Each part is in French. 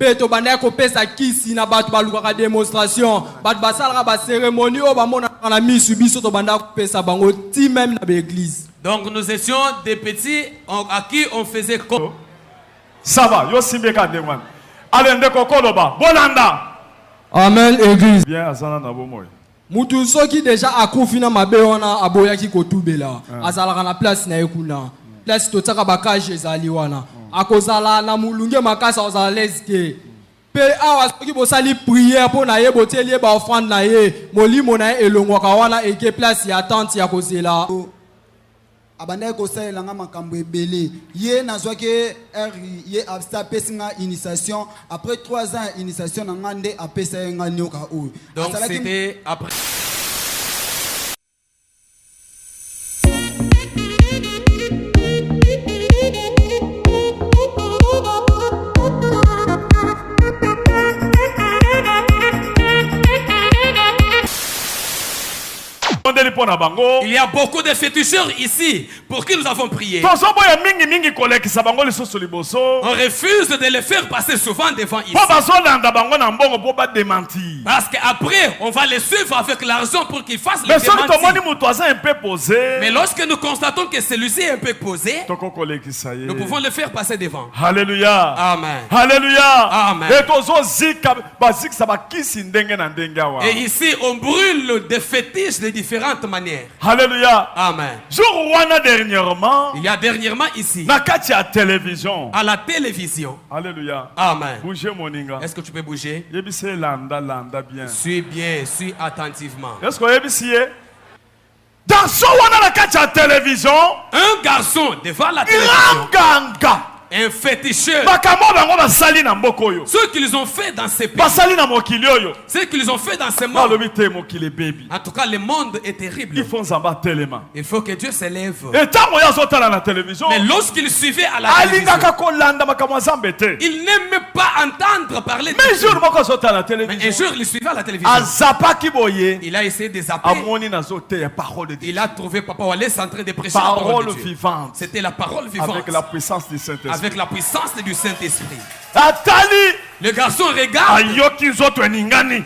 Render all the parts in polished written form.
Peto banda kopesa kisi na batu baluka démonstration. Batu basala ba cérémonie o ba mona na misu biso to banda kopesa bango ti même na l'église. Donc nous étions des petits à qui on faisait comme ça va, yo simbeka demande. Allez ndeko koloba, bonanda. Amen église. Bien azana na bomoy. Mutu soki déjà akufi na mabe wana aboyaki kotubela. Azalaka na place na ekuna. Place to tsaka bakaje ezali wana. Akozala na mulunge makasa ozala leske. Pe awa soki bosali prière pour na ye boteli ba offrande na ye, molimo na ye elongwaka wana eke place ya tente ya kozela. Abanda ko salela nga makambo ebele ye nazwaki ye absta pesinga initiation après 3 ans initiation na ngande apesa nga nyoka o. Donc c'était après il y a beaucoup de féticheurs ici pour qui nous avons prié. On refuse de les faire passer souvent devant ici. Parce qu'après, on va les suivre avec l'argent pour qu'ils fassent le démenti. Mais lorsque nous constatons que celui-ci est un peu posé, nous pouvons le faire passer devant. Alléluia. Amen. Alléluia. Amen. Et ici, on brûle des fétiches de différentes manières. Alléluia. Amen. Dernièrement, il y a dernièrement ici, télévision. À la télévision. Alléluia. Amen. Bougez moninga. Est-ce que tu peux bouger? Landa bien. Suis attentivement. Est-ce que dans ce télévision, un garçon devant la télévision. Un féticheur. Ce qu'ils ont fait dans ces pays. Ce qu'ils ont fait dans ces mondes. En tout cas, le monde est terrible. Il faut que Dieu s'élève. Mais lorsqu'il suivait à la télévision, il n'aimait pas entendre parler de Dieu. Mais un jour, il suivait à la télévision. Il a essayé de zapper. Il a trouvé Papa Wallace en train de prêcher la parole de Dieu. C'était la parole vivante. Avec la puissance du Saint-Esprit. Avec la puissance du Saint-Esprit. Le garçon regarde.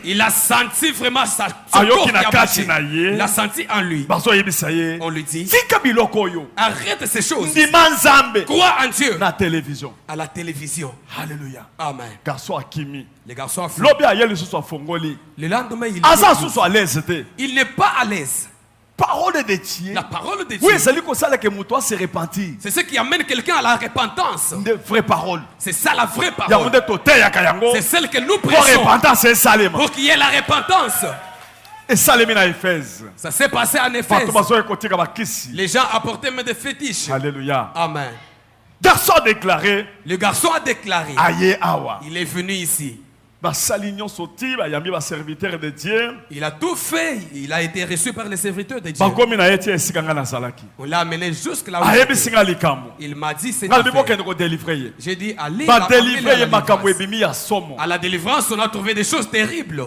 Il a senti vraiment sa corps qui a bougé. Il a senti en lui. On lui dit, arrête ces choses. Crois en Dieu. À la télévision. Alléluia. Amen. Le garçon a fui. Le lendemain, il n'est pas à l'aise. Parole de Dieu. La parole de Dieu. Oui, c'est lui qui se repentir. C'est ce qui amène quelqu'un à la repentance. Une vraie parole. C'est ça la vraie parole. C'est celle que nous prêchons. Pour qu'il y ait la repentance. Et ça s'est passé en Éphèse. Les gens apportaient même des fétiches. Alléluia. Amen. Le garçon a déclaré. Il est venu ici. Il a tout fait. Il a été reçu par les serviteurs de Dieu. On l'a amené jusque là où il m'a dit c'est j'ai dit allez à la délivrance. On a trouvé des choses terribles.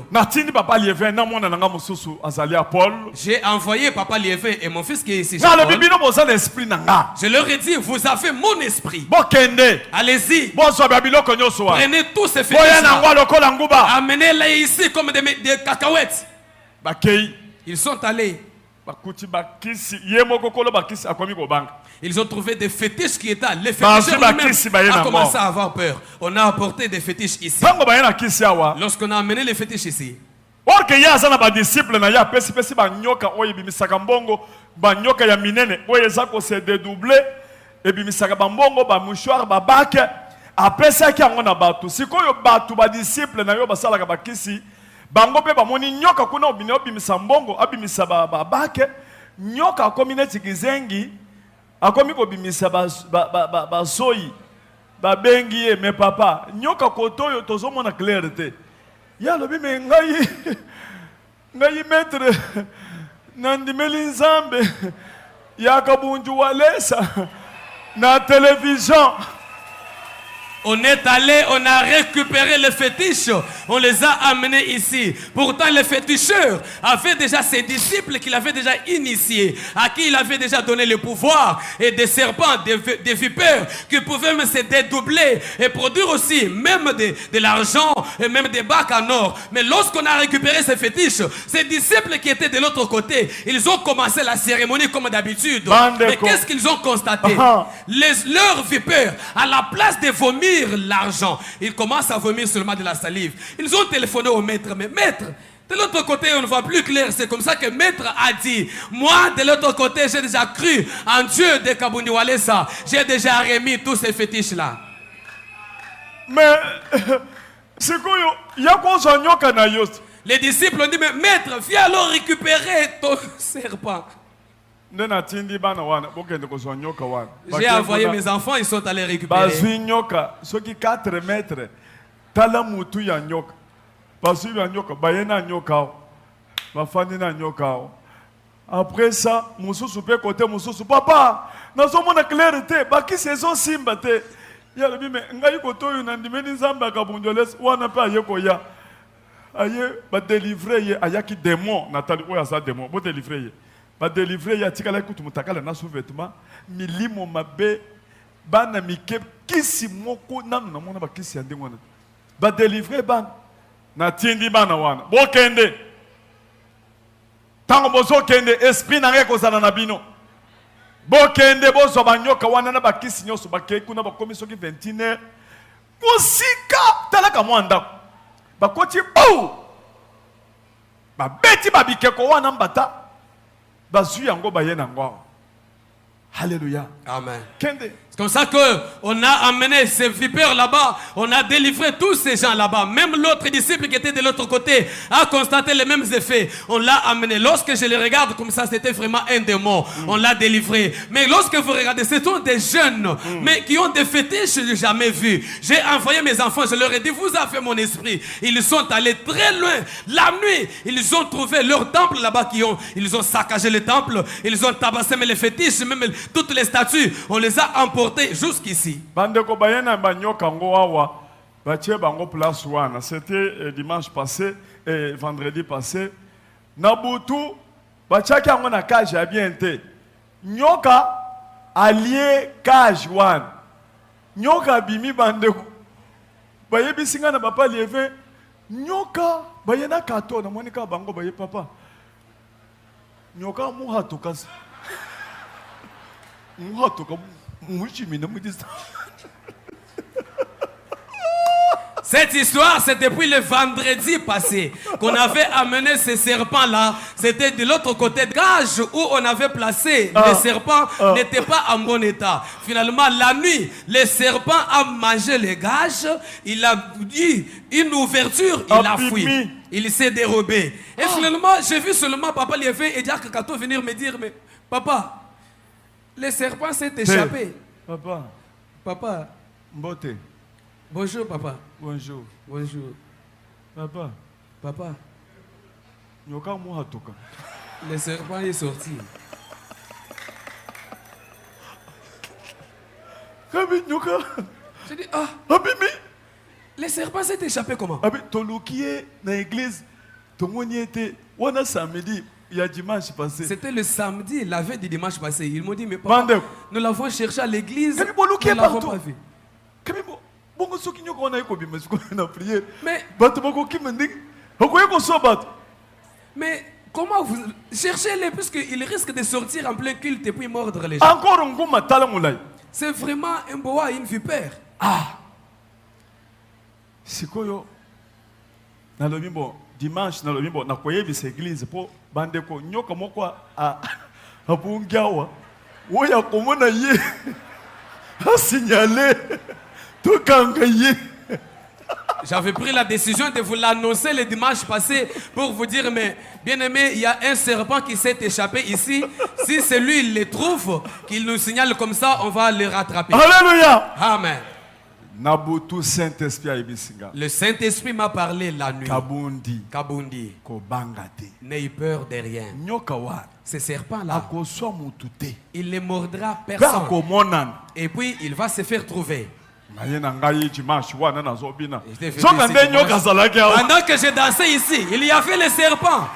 J'ai envoyé Papa Liévin et mon fils qui est ici. Je leur ai dit vous avez mon esprit. Allez-y. Prenez tous ces fétiches. Amenez-les ici comme des cacahuètes. Ils sont allés. Ils ont trouvé des fétiches qui étaient là. Les féticheurs eux-mêmes ont commencé à avoir peur. On a apporté des fétiches ici. Lorsqu'on a amené les fétiches ici, apesaki yango na bato sikoyo bato ba disciple na yo basalaka bakisi bango pe bamoni nyoka kuna obimisa mbongo abimisa babake nyoka akomi neti kizengi akomi kobimisa basoyi babengi ye me papa nyoka kotoyo tozomona clarté ya lobi me ngai maître nandimeli nzambe ya kabunju walesa na télévision. On est allé, on a récupéré les fétiches, on les a amenés ici. Pourtant, les féticheurs avaient déjà ses disciples qu'il avait déjà initiés, à qui il avait déjà donné le pouvoir, et des serpents, des vipères, qui pouvaient même se dédoubler et produire aussi même de l'argent et même des bacs en or. Mais lorsqu'on a récupéré ces fétiches, ces disciples qui étaient de l'autre côté, ils ont commencé la cérémonie comme d'habitude. Mais qu'est-ce qu'ils ont constaté? Leurs vipères, à la place de vomir l'argent, ils commencent à vomir seulement de la salive. Ils ont téléphoné au maître, mais maître, de l'autre côté on ne voit plus clair. C'est comme ça que maître a dit, moi de l'autre côté j'ai déjà cru en Dieu de Kabundi Walesa, j'ai déjà remis tous ces fétiches là. Mais c'est quoi? Il y a quoi ça nyoka na yost? Les disciples ont dit, mais maître, viens alors récupérer ton serpent. J'ai envoyé mes enfants, ils sont allés récupérer. Bazui nyoka, ce qui 4 mètres, tala mutu ya nyoka. Bazui ya nyoka, bayena nyoka, bafani na nyoka. Après ça, mususu pe côté mususu, papa, nazo mona clarté, baki saison simba te. Ya le bime, ngai koto yu nandimeni zamba kabunjoles, wana pe ayeko ya. Aye, ba délivrer ye ayaki démon, Nathalie oya sa démon, bo délivrer ye. Ba délivrer ya tikala kutu mutakala na sous-vêtement, milimo mabe bana mike kisi moko nanu na mona ba kisi ande wana. Ba délivrer ban na tindi bana wana. Bo kende. Tango bozo kende esprit na ngeko zana na bino. Bo kende bozo banyoka wana na ba kisi nyoso ba ke kuna ba komiso ki 21h. Kusika talaka mwanda. Ba koti bou. Ba beti ba bikeko wana mbata. Bazu yango bayena ngwa. Alléluia. Amen. Kende. C'est comme ça qu'on a amené ces vipères là-bas, on a délivré tous ces gens là-bas. Même l'autre disciple qui était de l'autre côté a constaté les mêmes effets. On l'a amené. Lorsque je les regarde comme ça, c'était vraiment un démon. On l'a délivré. Mais lorsque vous regardez, ce sont des jeunes, mais qui ont des fétiches que je n'ai jamais vus. J'ai envoyé mes enfants, je leur ai dit, vous avez mon esprit. Ils sont allés très loin. La nuit, ils ont trouvé leur temple là-bas ils ont saccagé le temple, ils ont tabassé les fétiches, même toutes les statues. On les a emportés jusqu'ici. Bandeko bayena banyoka ngo awa batie bango place wana. C'était dimanche passé et vendredi passé. Nabutu bachaki ngo na cage ya bien te. Nyoka allié cage wana. Nyoka bimi bandeko. Bayebi singa na papa lieve. Nyoka bayena kato na monika bango baye papa. Nyoka muha tokasa. Muha tokamu. Cette histoire, c'est depuis le vendredi passé qu'on avait amené ces serpents-là. C'était de l'autre côté de cage où on avait placé les serpents n'étaient pas en bon état. Finalement, la nuit, le serpent a mangé les gages. Il a dit une ouverture, il a fui. Il s'est dérobé. Et finalement, j'ai vu seulement papa Liévé et Diak Kato venir me dire, mais papa, le serpent s'est échappé. Papa. Papa. Mbote. Bonjour, papa. Bonjour. Bonjour. Papa. Papa. Nyoka muha toka. Le serpent est sorti. Kabi nyoka. J'ai dit, ah. Abimi. Le serpent s'est échappé comment? Abi tolukiye na église. Tongoni était. Wana samedi. Il y a dimanche passé. C'était le samedi, la veille du dimanche passé. Ils m'ont dit, mais papa, nous l'avons cherché à l'église. Nous ne l'avons pas vu. Mais comment vous cherchez-les puisqu'ils risquent de sortir en plein culte et puis mordre les gens. Encore un goût matala. C'est vraiment un boa, une vipère. Ah. C'est quoi yo? Dans le bon dimanche, dans le bon, na koye bis église pour bandeko nyoka moko a bungawa. Oya komona ye. A signalé. Tout kangaye. J'avais pris la décision de vous l'annoncer le dimanche passé pour vous dire, mais bien aimé, il y a un serpent qui s'est échappé ici. Si c'est lui, il le trouve, qu'il nous signale comme ça, on va le rattraper. Alléluia. Amen. Nabutu Saint-Esprit. Le Saint-Esprit m'a parlé la nuit. Kabundi. Kabundi. Kobangate. N'ayez peur de rien. Nyokawa. Ce serpent-là, il ne mordra personne. Et puis, il va se faire trouver. Pendant que j'ai dansé ici, il y avait les serpents.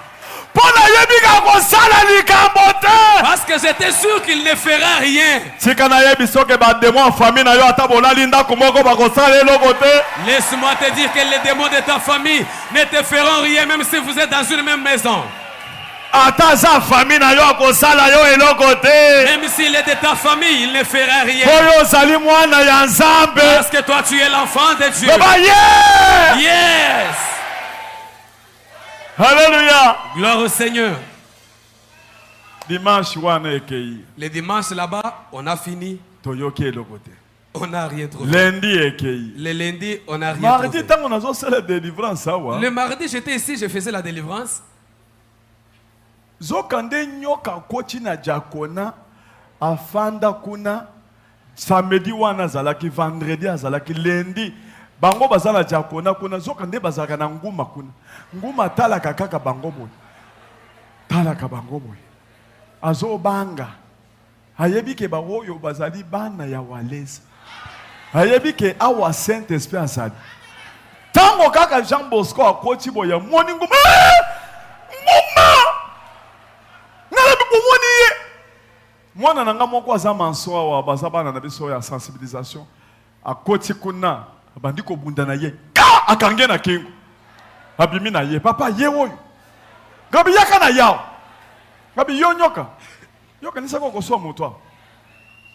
Parce que j'étais sûr qu'il ne fera rien. Laisse-moi te dire que les démons de ta famille ne te feront rien même si vous êtes dans une même maison. Même s'il est de ta famille, il ne fera rien. Parce que toi, tu es l'enfant de Dieu. Yes. Alléluia. Gloire au Seigneur. Dimanche, le dimanche là-bas, on a fini. On n'a rien trouvé. Le lundi, on n'a rien trouvé. Le mardi, j'étais ici, je faisais la délivrance. Zokande nyoka koti na jakona afanda kuna samedi wana zalaki vendredi azalaki lundi bango bazala jakona kuna zokande bazaka na nguma kuna nguma talaka kaka bango boy talaka bango boy azo banga ayebi ke bawoyo bazali bana ya waleza ayebi ke awa Saint Esprit asali tango kaka Jean Bosco akoti boya moni nguma mwana nanga moko aza manso awa baza bana na biso ya sensibilisation akoti kuna abandi ko bunda na ye ka akange na kingo abimi na ye papa ye oyo gabi yaka na yao gabi yo nyoka yoka nisako ko so moto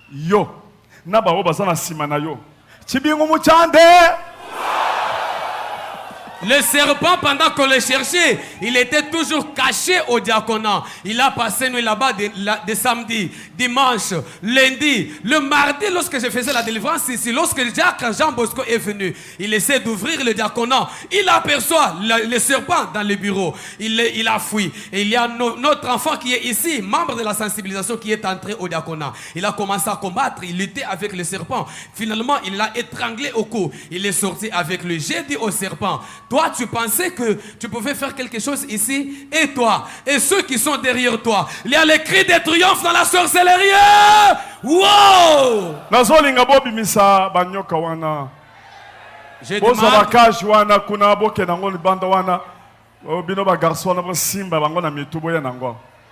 yo na ba baza na sima na yo chibingu muchande. Le serpent, pendant qu'on le cherchait, il était toujours caché au diaconat. Il a passé nuit là-bas de samedi, dimanche, lundi, le mardi, lorsque je faisais la délivrance ici, lorsque Jean Bosco est venu, il essaie d'ouvrir le diaconat. Il aperçoit le serpent dans le bureau. Il a fui. Et il y a notre enfant qui est ici, membre de la sensibilisation, qui est entré au diaconat. Il a commencé à combattre, il luttait avec le serpent. Finalement, il l'a étranglé au cou. Il est sorti avec lui. J'ai dit au serpent, toi, tu pensais que tu pouvais faire quelque chose ici, et toi, et ceux qui sont derrière toi, il y a les cris de triomphe dans la sorcellerie. Wow! J'ai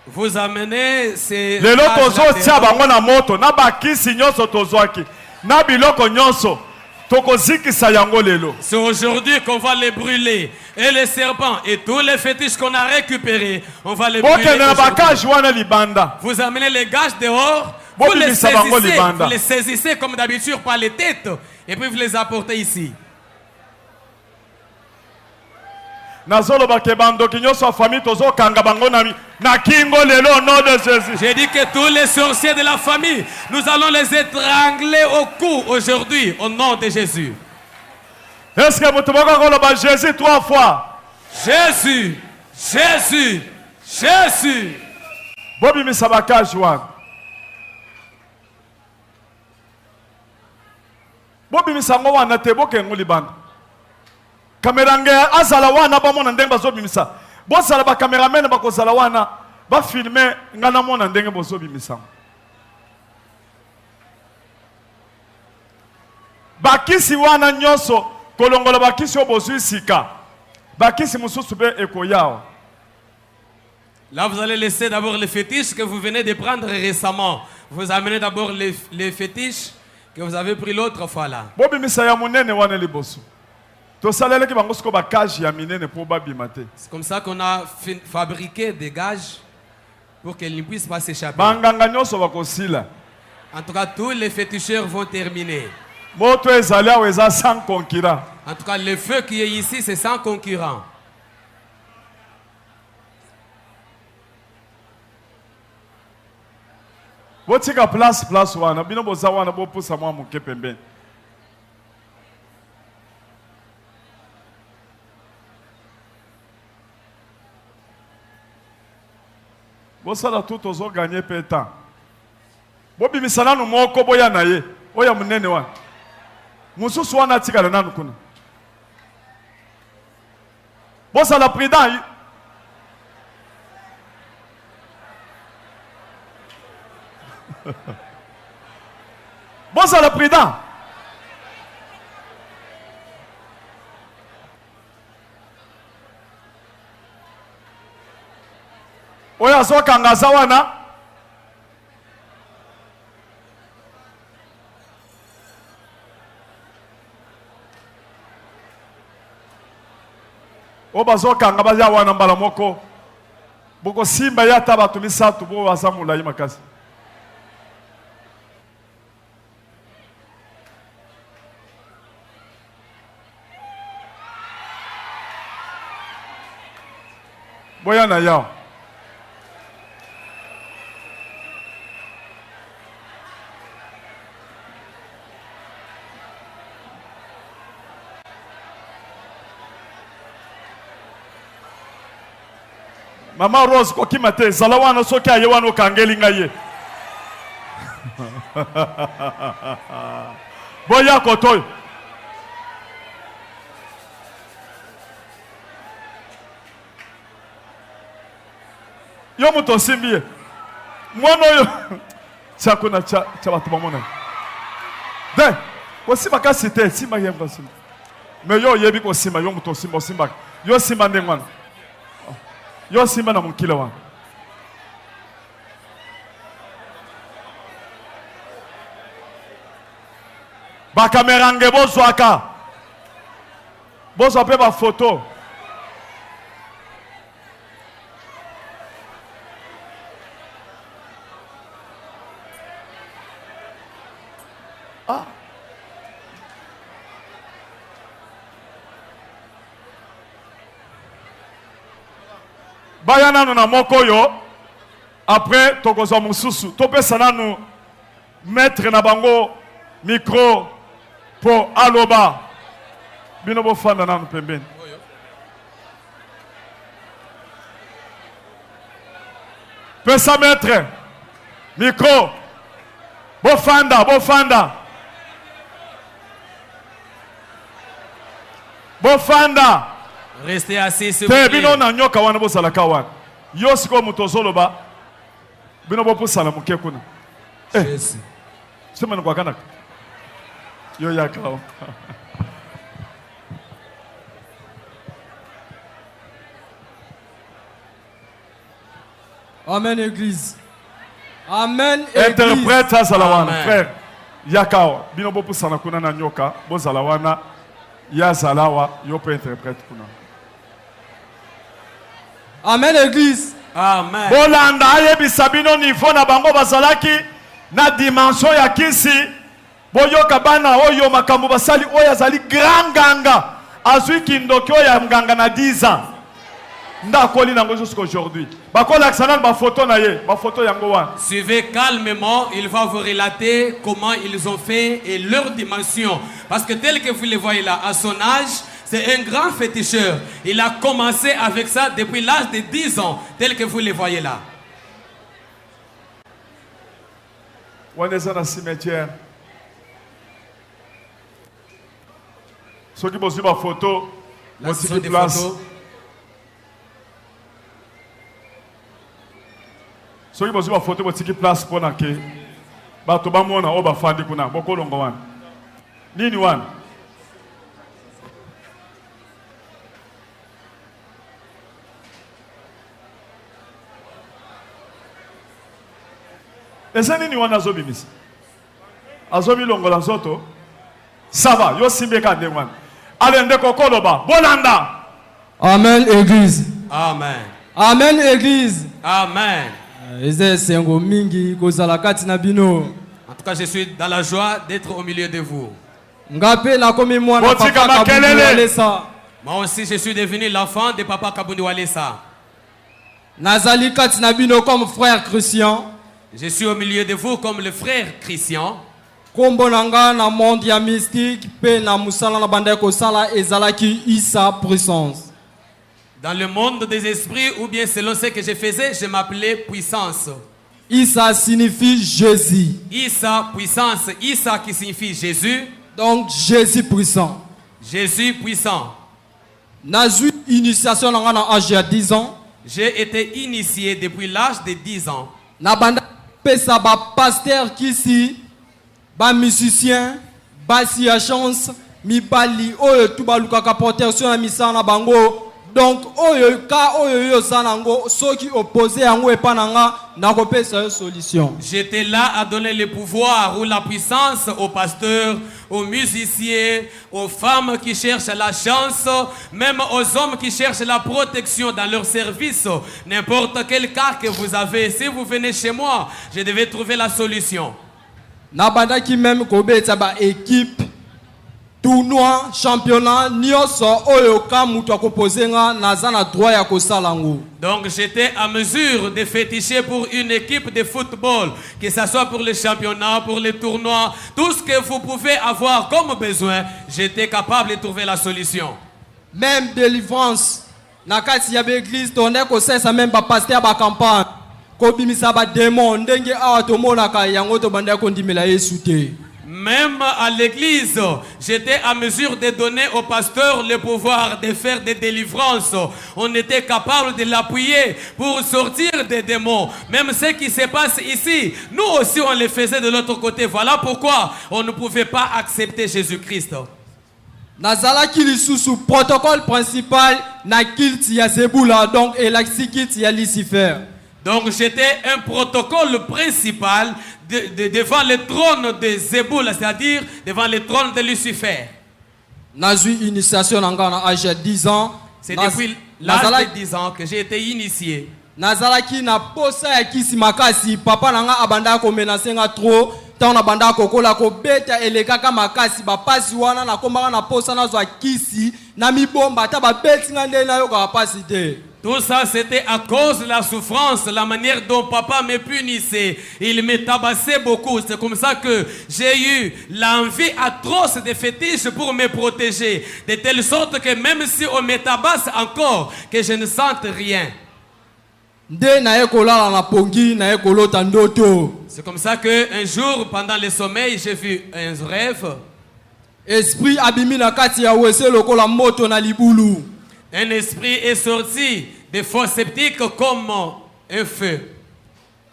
vous amenez ces... C'est aujourd'hui qu'on va les brûler. Et les serpents et tous les fétiches qu'on a récupérés, on va les brûler. Vous amenez les gages dehors, vous les saisissez comme d'habitude par les têtes et puis vous les apportez ici. J'ai dit que tous les sorciers de la famille, nous allons les étrangler au cou aujourd'hui, au nom de Jésus. Est-ce que vous pouvez Jésus 3 fois? Jésus, Jésus, Jésus. Bobi misabaka Juan. Bobi misango wana teboke ngulibanda. Kamerange azala wana ba mona ndenge bazobimisa. Bosala ba cameraman ba kozala wana ba filmer ngana mona ndenge bozobimisa. Bakisi wana nyoso kolongola bakisi obozwisika. Bakisi mususu be ekoyao. Là vous allez laisser d'abord les fétiches que vous venez de prendre récemment. Vous amenez d'abord les fétiches que vous avez pris l'autre fois là. Bobimisa ya munene wana liboso. C'est comme ça qu'on a fabriqué des gages pour qu'ils ne puissent pas s'échapper. En tout cas, tous les féticheurs vont terminer. En tout cas, le feu qui est ici, c'est sans concurrent. Bosala tout ozo gagner pe temps. Bobi misana no moko boya na ye. Oya munene wa. Mususu wana tikala nanu kuna. Bosala prudent. Bosala prudent. Oya zoka ngazawana. Obazoka ngabaza wana mbala moko. Boko simba yata batu misatu bo bazamula yimakasi. Boya na yao. Mama Rose ko kimate zalawana soki aye wana okangeli ngaye. Boya kotoy. Yo muto simbiye. Mwana yo. Chakuna cha batu bamona. De, ko simba ka cité, simba yemba simba. Me yo yebi ko simba, yo muto simba simba. Yo simba ndengwana. Yo simba na mukila wana. Ba kamera nge bozwaka. Bozwa pe ba photo. Ah. Bayana no na moko yo. Après tokozwa mususu. Topesa nanu maître na bango micro pour aloba. Bino bo fanda nanu pembeni. Pesa maître micro. Bofanda, bofanda. Bofanda. Restez assis s'il vous Te plaît. bino na nyoka wana bo salaka wana. Yo siko mutozolo ba. Bino bo pusala muke kuna. Jésus. Sema ni kwa kanaka. Yo yakao. Amen, Église. Amen, Église. Interprète ça salawana, Amen. frère. Yakao. Bino bo pusala kuna na nyoka bo salawana. Ya salawa yo pe interprète kuna. Amen, Église. Amen. Bolanda ayebisa bino niveau na bango bazalaki na dimension ya kisi. Boyoka bana oyo makambo basali oyo azali grand ganga. Azui kindoki oyo ya mganga na 10 ans. Ndakoli nango jusqu'aujourd'hui. Bakola aksana ba photo na ye, ba photo yango wana. Suivez calmement, il va vous relater comment ils ont fait et leur dimension. Parce que tel que vous le voyez là, à son âge, c'est un grand féticheur. Il a commencé avec ça depuis l'âge de 10 ans, tel que vous le voyez là. On est dans le cimetière. Ceux qui posent ma photo, La aussi session de des place. photos. Ceux qui posent ma photo, aussi de place pour na ke. Ba to ba mona o ba fandi kuna, boko longo wana. Nini wana? Eza nini wana zo bimisi? Azobi longo la zoto. Saba, yo simbe ka ndengwana. Ale ndeko koloba, bolanda. Amen, Église. Amen. Amen, Église. Amen. Eze sengo mingi kozala kati na bino. En tout cas, je suis dans la joie d'être au milieu de vous. Ngape na komi mwana Botika papa makelele. Kabundi Walesa. Moi aussi, je suis devenu l'enfant de Papa Kabundi Walesa. Nazali kati na bino comme frère Christian. Je suis au milieu de vous comme le frère Christian. Kombo nanga na monde ya mystique pe na musala na banda kosala ezalaki Isa puissance. Dans le monde des esprits, ou bien selon ce que je faisais, je m'appelais puissance. Isa signifie Jésus. Issa, puissance. Issa qui signifie Jésus. Donc Jésus puissant. Jésus puissant. Nazui initiation nanga na âge ya 10 ans. J'ai été initié depuis l'âge de 10 ans. Na banda pesa ba pasteur kisi ba musicien basi ya chance mibali oyo tu balukaka protection na misala na bango donc oyo ka oyo yo sanango soki opposé yango epananga na kopesa solution. J'étais là à donner le pouvoir ou la puissance aux pasteurs, aux musiciens, aux femmes qui cherchent la chance, même aux hommes qui cherchent la protection dans leur service. N'importe quel cas que vous avez, si vous venez chez moi, je devais trouver la solution. Na banda ki même kobeta ba équipe tournoi championnat nyoso oyo ka mutu akoposer nga naza na droit ya kosala ngo. Donc j'étais à mesure de féticher pour une équipe de football, que ce soit pour les championnats, pour les tournois, tout ce que vous pouvez avoir comme besoin, j'étais capable de trouver la solution. Même délivrance na kati ya l'église tonde ko sesa même ba pasteur ba campagne ko bimisa ba démon ndenge awa to monaka yango to banda ko ndimela Yesu te. Même à l'église, j'étais à mesure de donner au pasteur le pouvoir de faire des délivrances. On était capable de l'appuyer pour sortir des démons. Même ce qui se passe ici, nous aussi on le faisait de l'autre côté. Voilà pourquoi on ne pouvait pas accepter Jésus-Christ. Nazalaki lisusu protocole principal na kilt ya Zebula donc et la kilt ya Lucifer. Donc j'étais un protocole principal devant le trône de Zeboula, c'est-à-dire devant le trône de Lucifer. Nazui initiation à l'âge de 10 ans. C'est depuis l'âge de 10 ans que j'ai été initié. Nazalaki na posa ya kisi makasi papa nanga abanda ko menacer nga trop tant na banda ko kola ko beta elekaka makasi ba pasi wana na komaka na posa na zwa kisi na mibomba ta ba beti nga ndena yo ka pasi te. Tout ça, c'était à cause de la souffrance, la manière dont papa me punissait. Il me tabassait beaucoup. C'est comme ça que j'ai eu l'envie atroce des fétiches pour me protéger. De telle sorte que même si on me tabasse encore, que je ne sente rien. C'est comme ça qu'un jour, pendant le sommeil, j'ai vu un rêve. Esprit abimi na kati ya wese lokola moto na libulu. Un esprit est sorti des faux sceptiques comme un feu.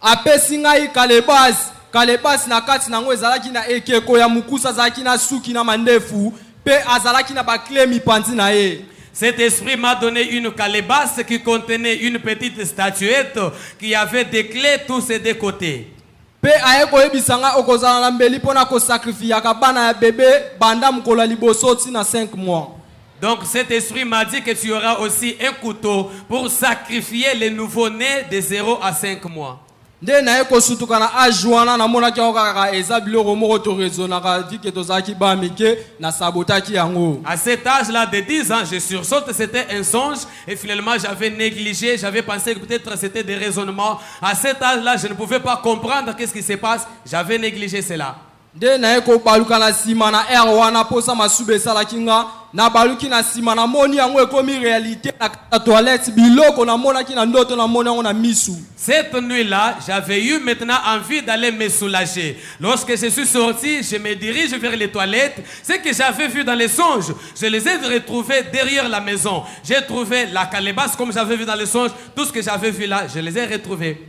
Apesi ngai kalebas na kati nango ezalaki na ekeko ya mukusa zalaki na suki na mandefu pe azalaki na bakle mipanzi na ye. Cet esprit m'a donné une calebasse qui contenait une petite statuette qui avait des clés tous ses deux côtés. Pe aye koyebisanga okozala na mbeli pona ko sacrifier ka bana ya bébé banda mkola liboso tina 5 mois. Donc cet esprit m'a dit que tu auras aussi un couteau pour sacrifier les nouveau-nés de 0 à 5 mois. Nde na eko sutuka na ajuana na mona kia okaka eza biloko moko to rezonaka vike tozaki ba mike na sabotaki yango. À cet âge-là de 10 ans, je sursaute, c'était un songe et finalement j'avais négligé, j'avais pensé que peut-être c'était des raisonnements. À cet âge-là, je ne pouvais pas comprendre qu'est-ce qui se passe, j'avais négligé cela. Nde na eko baluka na sima na wana posa masube salaki nga na baluki na sima na moni yango ekomi réalité na toilette biloko na monaki na ndoto na moni yango na misu. Cette nuit-là, j'avais eu maintenant envie d'aller me soulager. Lorsque je suis sorti, je me dirige vers les toilettes. Ce que j'avais vu dans les songes, je les ai retrouvés derrière la maison. J'ai trouvé la calebasse comme j'avais vu dans les songes. Tout ce que j'avais vu là, je les ai retrouvés.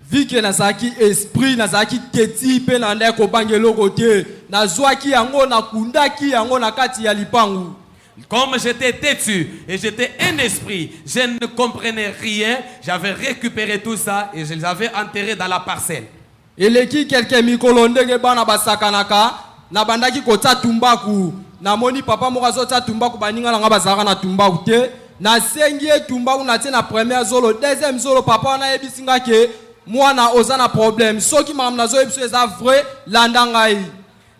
Vu que nazaki esprit nazaki teti pe na ndeko bangelo kote nazwaki yango na kundaki yango na kati ya lipangu. Comme j'étais têtu et j'étais un esprit, je ne comprenais rien, j'avais récupéré tout ça et je les avais enterrés dans la parcelle. Eleki quelqu'un mikolo ndenge bana basakanaka na bandaki kota tumbaku na moni papa moko azota tumbaku baninga nga bazaka na tumbaku te na sengi tumbaku na te na première zolo deuxième zolo papa na yebisinga ke mwana ozana problème soki mamna zo ebiso eza vrai landangai.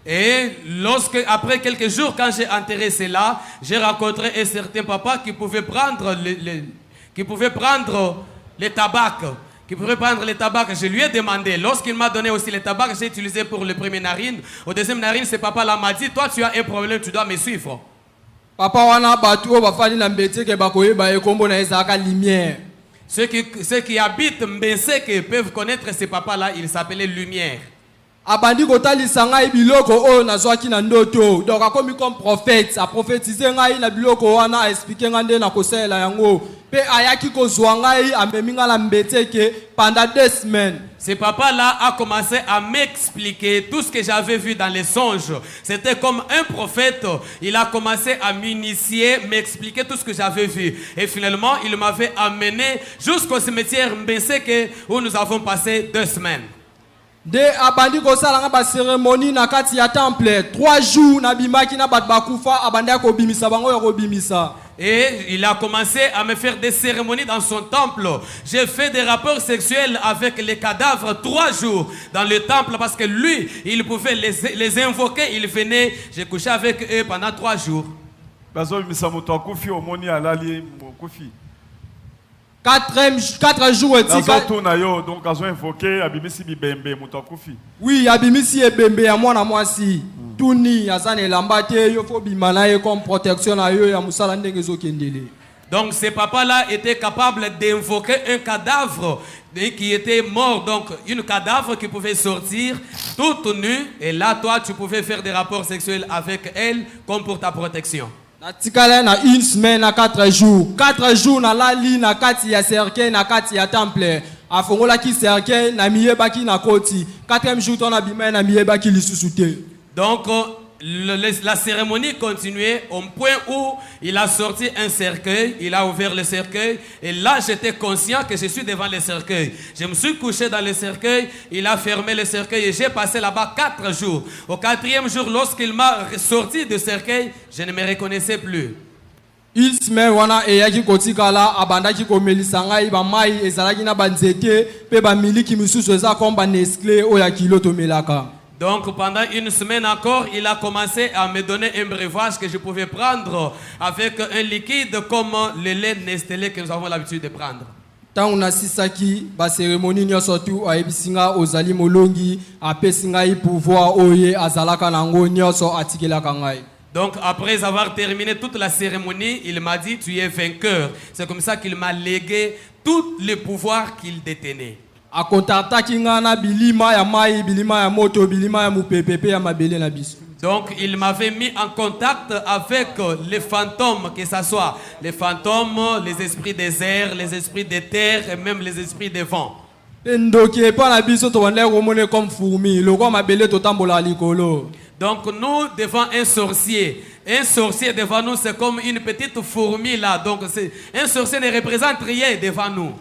Et lorsque, après quelques jours, quand j'ai enterré cela, j'ai rencontré un certain papa qui pouvait prendre les tabac. Je lui ai demandé, lorsqu'il m'a donné aussi les tabac, j'ai utilisé pour le premier narine. Au deuxième narine, ce papa-là m'a dit, toi tu as un problème, tu dois me suivre. Papa wana batu bafani na mbete ke bakoyeba ekombo na ezaka lumière. Ceux qui habitent Mbese qui peuvent connaître ce papa-là, il s'appelait Lumière. abandi kotalisa ngai biloko oyo nazwaki na ndoto donc akomi comme prophète aprophétise ngai na biloko wana aexplike ngai nde nakosalela yango pe ayaki kozwa ngai amemi ngai na mbeteke pendant 2 semaines. Ce papa-là a commencé à m'expliquer tout ce que j'avais vu dans les songes. C'était comme un prophète. Il a commencé à m'initier, m'expliquer tout ce que j'avais vu. Et finalement, il m'avait amené jusqu'au cimetière Mbeseke où nous avons passé 2 semaines. De abandi kosala nga ba cérémonie na kati ya temple 3 jours na bimaki na bat bakufa abandi akobimisa bango ya kobimisa. Et il a commencé à me faire des cérémonies dans son temple. J'ai fait des rapports sexuels avec les cadavres 3 jours dans le temple parce que lui, il pouvait les invoquer. Il venait, j'ai couché avec eux pendant 3 jours. 4 jours etika. Donc azo invoqué abimisi bibembe muto akufi. Oui, abimisi ebembe ya mwana mwasi. Tuni azane lambate yo fo bimana ye comme protection na yo ya musala ndenge ezokendele. Donc ce papa-là était capable d'invoquer un cadavre qui était mort, donc une cadavre qui pouvait sortir toute nue. Et là, toi, tu pouvais faire des rapports sexuels avec elle comme pour ta protection. Natikala na 1 semaine na 4 jours. 4 jours na lali na kati ya cercueil na kati ya temple. Afongola ki cercueil na miyeba ki na koti. 4e jour ton abima na miyeba ki lisusu te. Donc la cérémonie continuait au point où il a sorti un cercueil, il a ouvert le cercueil et là j'étais conscient que je suis devant le cercueil. Je me suis couché dans le cercueil, il a fermé le cercueil et j'ai passé là-bas 4 jours. Au 4e jour, lorsqu'il m'a sorti du cercueil, je ne me reconnaissais plus. Il semaine wana eyaki kotikala abandaki komelisa ngai ba mai ezalaki na banzete pe ba miliki misusu eza komba Nestlé oya kilo tomelaka. Donc pendant 1 semaine encore, il a commencé à me donner un breuvage que je pouvais prendre avec un liquide comme le lait Nestlé que nous avons l'habitude de prendre. Tangu nasisaki ba cérémonie nyonso tu ayebisinga ozali molongi apesinga i pouvoir oye azalaka nango nyonso atikelaka ngai. Donc après avoir terminé toute la cérémonie, il m'a dit tu es vainqueur. C'est comme ça qu'il m'a légué tout le pouvoir qu'il détenait. Donc il m'avait mis en contact avec les fantômes, que ce soit les fantômes, les esprits des airs, les esprits des terres et même les esprits des vents. Donc nous devant un sorcier devant nous c'est comme une petite fourmi là. Donc un sorcier ne représente rien devant nous.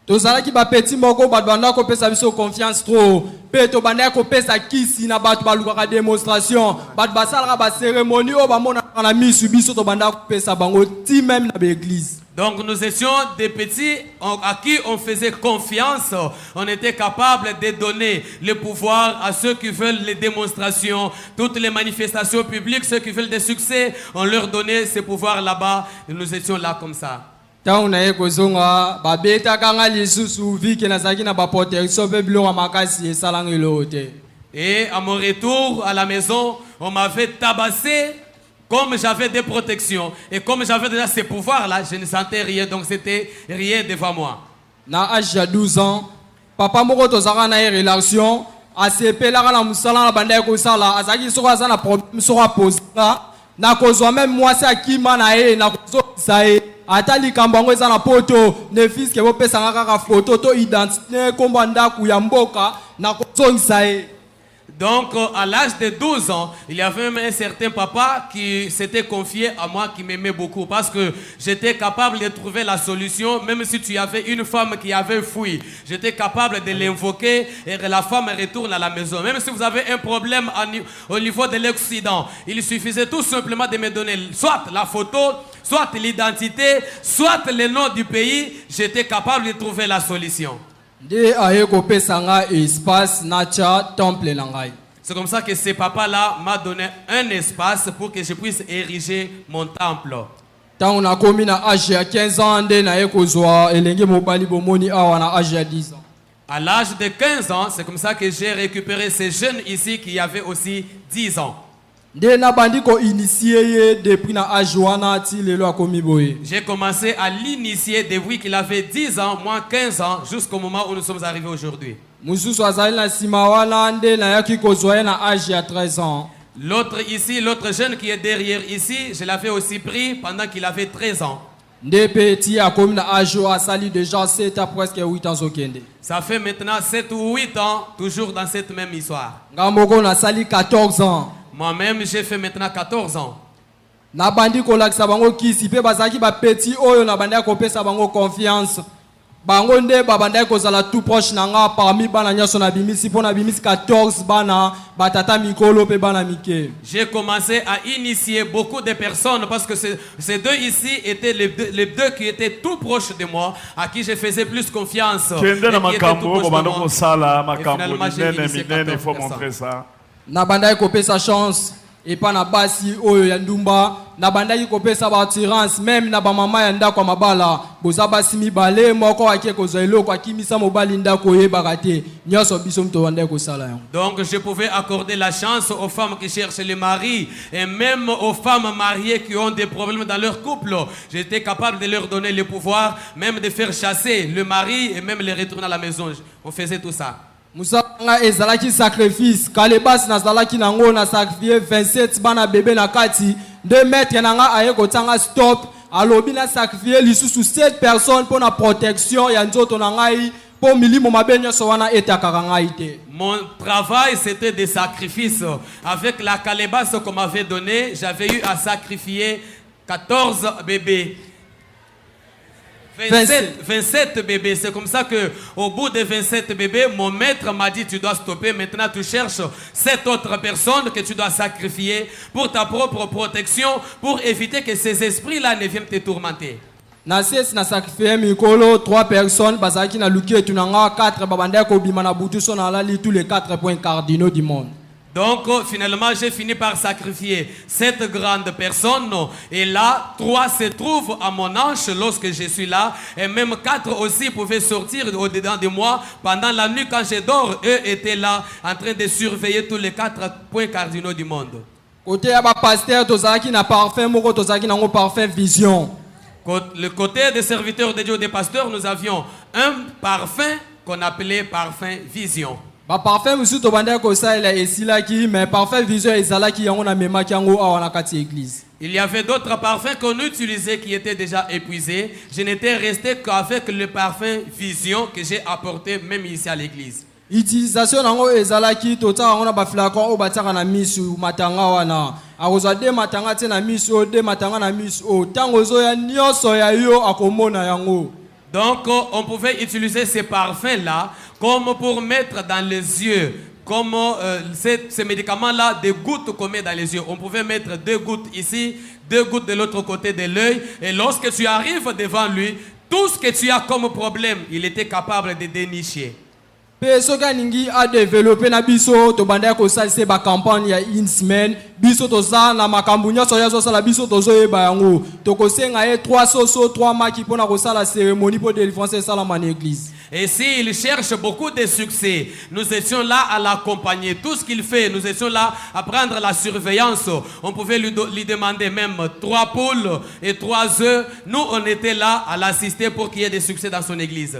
Tozalaki ba petit moko bat banda ko pesa biso confiance trop pe to banda ko pesa kisi na bat baluka démonstration bat basala ba cérémonie o ba mona na misu biso to banda ko pesa bango ti même na l'église. Donc nous étions des petits à qui on faisait confiance, on était capable de donner le pouvoir à ceux qui veulent les démonstrations, toutes les manifestations publiques, ceux qui veulent des succès, on leur donnait ces pouvoirs là-bas et nous étions là comme ça. Et à mon retour à la maison, on m'avait tabassé comme j'avais des protections. Et comme j'avais déjà ces pouvoirs-là, je ne sentais rien. Donc c'était rien devant moi. Na âge de 12 ans, papa moko tozaka na relation, asepelaka na musala na banda ko sala, azaki soko azana problème soko posa, na kozwa même moi c'est akima na ye na kozo sae. Atali kambango eza na poto ne fils ke bopesa kaka photo to identité komba ndaku ya mboka na kozongisa ye. Donc à l'âge de 12 ans, il y avait même un certain papa qui s'était confié à moi, qui m'aimait beaucoup parce que j'étais capable de trouver la solution. Même si tu avais une femme qui avait fui, j'étais capable de l'invoquer et la femme retourne à la maison. Même si vous avez un problème au niveau de l'Occident, il suffisait tout simplement de me donner soit la photo, soit l'identité, soit le nom du pays. J'étais capable de trouver la solution. C'est comme ça que ce papa-là m'a donné un espace pour que je puisse ériger mon temple. Tant on a commis à âge de 15 ans, à l'âge de 15 ans, c'est comme ça que j'ai récupéré ces jeunes ici qui avaient aussi 10 ans. J'ai commencé à l'initier depuis qu'il avait 10 ans, moi 15 ans, jusqu'au moment où nous sommes arrivés aujourd'hui. Mususu azali na sima wana nde na yaki kozwa na âge ya 13 ans. L'autre ici, l'autre jeune qui est derrière ici, je l'avais aussi pris pendant qu'il avait 13 ans. Nde petit a comme na âge a sali déjà 7 à presque 8 ans okende. Ça fait maintenant 7 ou 8 ans, toujours dans cette même histoire. Ngamoko na sali 14 ans. Moi-même, j'ai fait maintenant 14 ans. Na bandi kolakisa bango kisi pe bazaki ba petit oyo na bandi kopesa bango confiance. Bango nde babanda kozala tout proche nanga parmi bana nyaso na bimisi pona bimisi 14 bana batata mikolo pe bana mike. J'ai commencé à initier beaucoup de personnes parce que ces deux ici étaient les deux qui étaient tout proches de moi, à qui je faisais plus confiance. Et finalement, j'ai initié 14 personnes. Na banda kopesa chance et pas na basi oyo ya ndumba na bandaki kopesa ba assurance même na ba mama ya ndako mabala boza basi mibale moko ake kozwa eloko akimisa mobali ndako yebaka te nyoso biso mto wanda kosala yango. Donc je pouvais accorder la chance aux femmes qui cherchent le mari et même aux femmes mariées qui ont des problèmes dans leur couple. J'étais capable de leur donner le pouvoir même de faire chasser le mari et même les retourner à la maison. On faisait tout ça. Musanga ezalaki sacrifice kalebas na zalaki nango na sacrifier 27 bana bébé na kati 2 mètres nanga aye kotanga stop alobi na sacrifier lisusu 7 personnes pour la protection ya nzoto na ngai po milimo mabenyo so wana etakaka ngai te. Mon travail c'était des sacrifices. Avec la calebasse qu'on m'avait donnée, j'avais eu à sacrifier 14 bébés. 27 bébés, c'est comme ça que au bout de 27 bébés, mon maître m'a dit tu dois stopper, maintenant tu cherches 7 autres personnes que tu dois sacrifier pour ta propre protection, pour éviter que ces esprits-là ne viennent te tourmenter. Na ses na sacrifier mikolo 3 personnes bazaki na luki tunanga 4 babanda ko bima na butu so na lali tous les 4 points cardinaux du monde. Donc finalement j'ai fini par sacrifier 7 grandes personnes et là 3 se trouvent à mon hanche lorsque je suis là et même 4 aussi pouvaient sortir au-dedans de moi pendant la nuit quand je dors. Eux étaient là en train de surveiller tous les 4 points cardinaux du monde. Côté ya ba pasteur tozaki na parfum moko tozaki nango parfum vision. Le côté des serviteurs de Dieu des pasteurs, nous avions un parfum qu'on appelait parfum vision. Ba parfum musu to banda ko saela esilaki mais parfum vision ezalaki yango na memaki yango awana kati église. Il y avait d'autres parfums qu'on utilisait qui étaient déjà épuisés. Je n'étais resté qu'avec le parfum vision que j'ai apporté même ici à l'église. Utilisation nango ezalaki tota ngona ba flacon o bataka na misu matanga wana. Akozwa de matanga te na misu de matanga na misu tango zo ya nyoso ya yo akomona yango. Donc on pouvait utiliser ces parfums-là comme pour mettre dans les yeux, comme ces médicaments-là, des gouttes qu'on met dans les yeux. On pouvait mettre 2 gouttes ici, 2 gouttes de l'autre côté de l'œil. Et lorsque tu arrives devant lui, tout ce que tu as comme problème, il était capable de dénicher. Pe soka ningi a développé na biso to banda ko salise ba campagne ya une semaine biso to za na makambu nyoso ya so sala biso to zo yeba yango to ko senga e 3 soso 3 maki pona ko sala cérémonie pour délivrance sala man église. Et s'il cherche beaucoup de succès, nous étions là à l'accompagner. Tout ce qu'il fait, nous étions là à prendre la surveillance. On pouvait lui demander même 3 poules et 3 œufs. Nous, on était là à l'assister pour qu'il y ait des succès dans son église.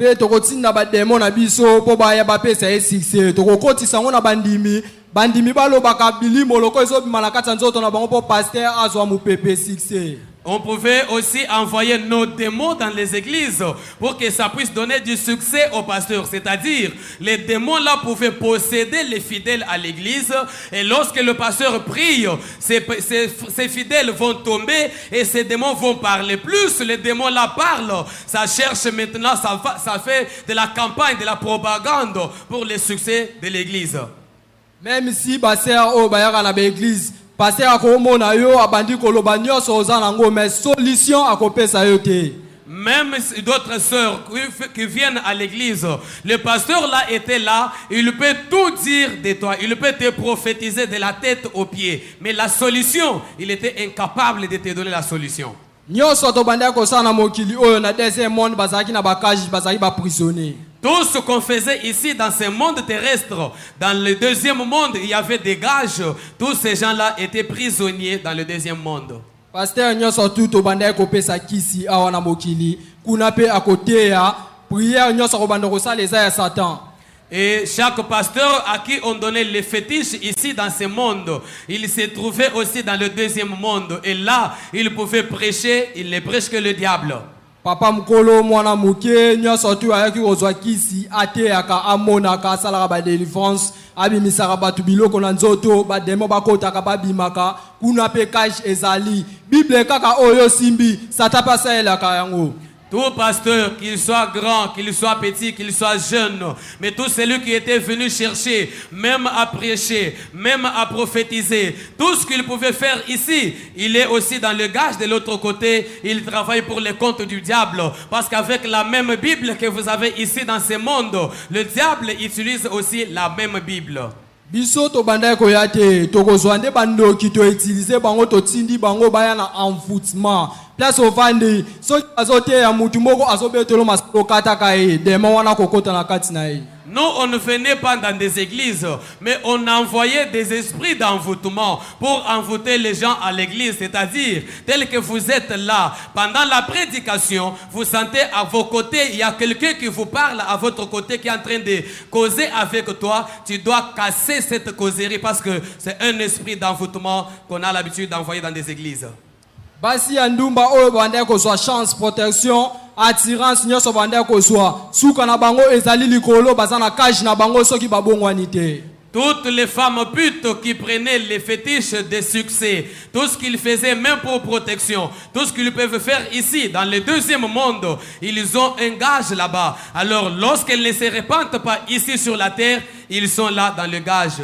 Pe to kotinda ba demo na biso po ba ya ba pesa e succès to kokotisa ngona bandimi balobaka bilimo loko ezo bima na kati nzoto na bango po pasteur azwa mupepe succès. On pouvait aussi envoyer nos démons dans les églises pour que ça puisse donner du succès aux pasteurs. C'est-à-dire, les démons là pouvaient posséder les fidèles à l'église. Et lorsque le pasteur prie, ces fidèles vont tomber et ces démons vont parler. Plus les démons là parlent, ça cherche maintenant, ça fait de la campagne, de la propagande pour le succès de l'église. Même si pasteur o bayaka na l'église pasteur akomona yo abandi koloba nyoso ozanango mais solution akopesa yo te. Même d'autres sœurs qui viennent à l'église, le pasteur là était là, il peut tout dire de toi, il peut te prophétiser de la tête aux pieds, mais la solution, il était incapable de te donner la solution. Nyoso to banda ko sana mokili oyo na deuxième monde bazaki na bakaji bazaki ba prisonnier. Tout ce qu'on faisait ici dans ce monde terrestre, dans le deuxième monde, il y avait des gages. Tous ces gens-là étaient prisonniers dans le deuxième monde. Pasteur nyoso tout to banda ko pesa kisi awana mokili kuna pe akote ya prière nyoso ko banda ko sala eza ya Satan. Et chaque pasteur à qui on donnait les fétiches ici dans ce monde, il s'est trouvé aussi dans le deuxième monde. Et là, il pouvait prêcher, il ne prêche que le diable. Papa mkolo mwana muke nyonso tu ayaki kozwa kisi ateyaka amonaka asalaka badelivrance abimisaka bato biloko na nzoto bademo bakotaka babimaka kuna mpe kashe ezali bible kaka oyo simbi sata mpe asalelaka yango. Tout pasteur, qu'il soit grand, qu'il soit petit, qu'il soit jeune, mais tout celui qui était venu chercher, même à prêcher, même à prophétiser, tout ce qu'il pouvait faire ici, il est aussi dans le gage de l'autre côté, il travaille pour les comptes du diable. Parce qu'avec la même Bible que vous avez ici dans ce monde, le diable utilise aussi la même Bible. Biso to bandai ko yate to kozwa nde bando ki to utiliser bango to tindi bango baya na envoûtement place ovandi so azote ya mutu moko azobetelo masolo kata kai demo wana kokota na kati na ye. Nous, on ne venait pas dans des églises, mais on envoyait des esprits d'envoûtement pour envoûter les gens à l'église. C'est-à-dire, tel que vous êtes là, pendant la prédication, vous sentez à vos côtés, il y a quelqu'un qui vous parle à votre côté, qui est en train de causer avec toi. Tu dois casser cette causerie parce que c'est un esprit d'envoûtement qu'on a l'habitude d'envoyer dans des églises. Basi ya ndumba oyo bandai kozwa chance protection attirance nyonso bandai kozwa suka na bango ezali likolo baza na cage na bango soki babongwani te. Toutes les femmes putes qui prenaient les fétiches de succès, tout ce qu'ils faisaient même pour protection, tout ce qu'ils peuvent faire ici, dans le deuxième monde, ils ont un gage là-bas. Alors lorsqu'elles ne se répandent pas ici sur la terre, ils sont là dans le gage.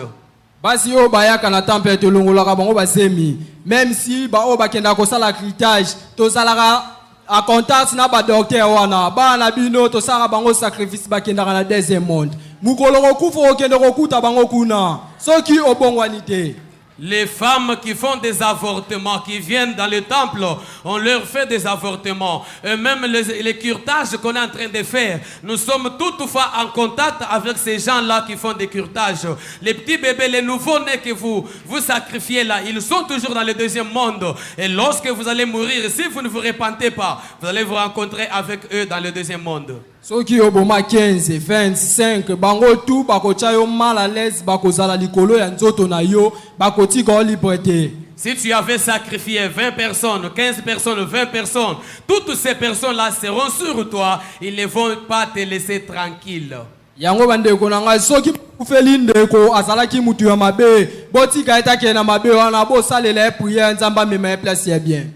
Basi o bayaka na temple to longolaka bango basemi même si ba o bakenda ko sala critage to salaka a contact na ba docteur wana ba na bino to sala bango sacrifice bakenda na deuxième monde mukolongo kufo okende ko kuta bango kuna soki obongwani te. Les femmes qui font des avortements, qui viennent dans le temple, on leur fait des avortements. Et même les curetages qu'on est en train de faire, nous sommes toutefois en contact avec ces gens-là qui font des curetages. Les petits bébés, les nouveaux-nés que vous sacrifiez là, ils sont toujours dans le deuxième monde. Et lorsque vous allez mourir, si vous ne vous repentez pas, vous allez vous rencontrer avec eux dans le deuxième monde. Soki oboma 15, 25, bango tout bakocha yo mal à l'aise bakozala likolo ya nzoto na yo bakoti ko liberté. Si tu avais sacrifié 20 personnes, 15 personnes, 20 personnes, toutes ces personnes-là seront sur toi, ils ne vont pas te laisser tranquille. Yango bandeko na ngai soki kufeli ndeko azalaki mutu ya mabe botika etake na mabe wana bo salela prière nzamba mema place ya bien.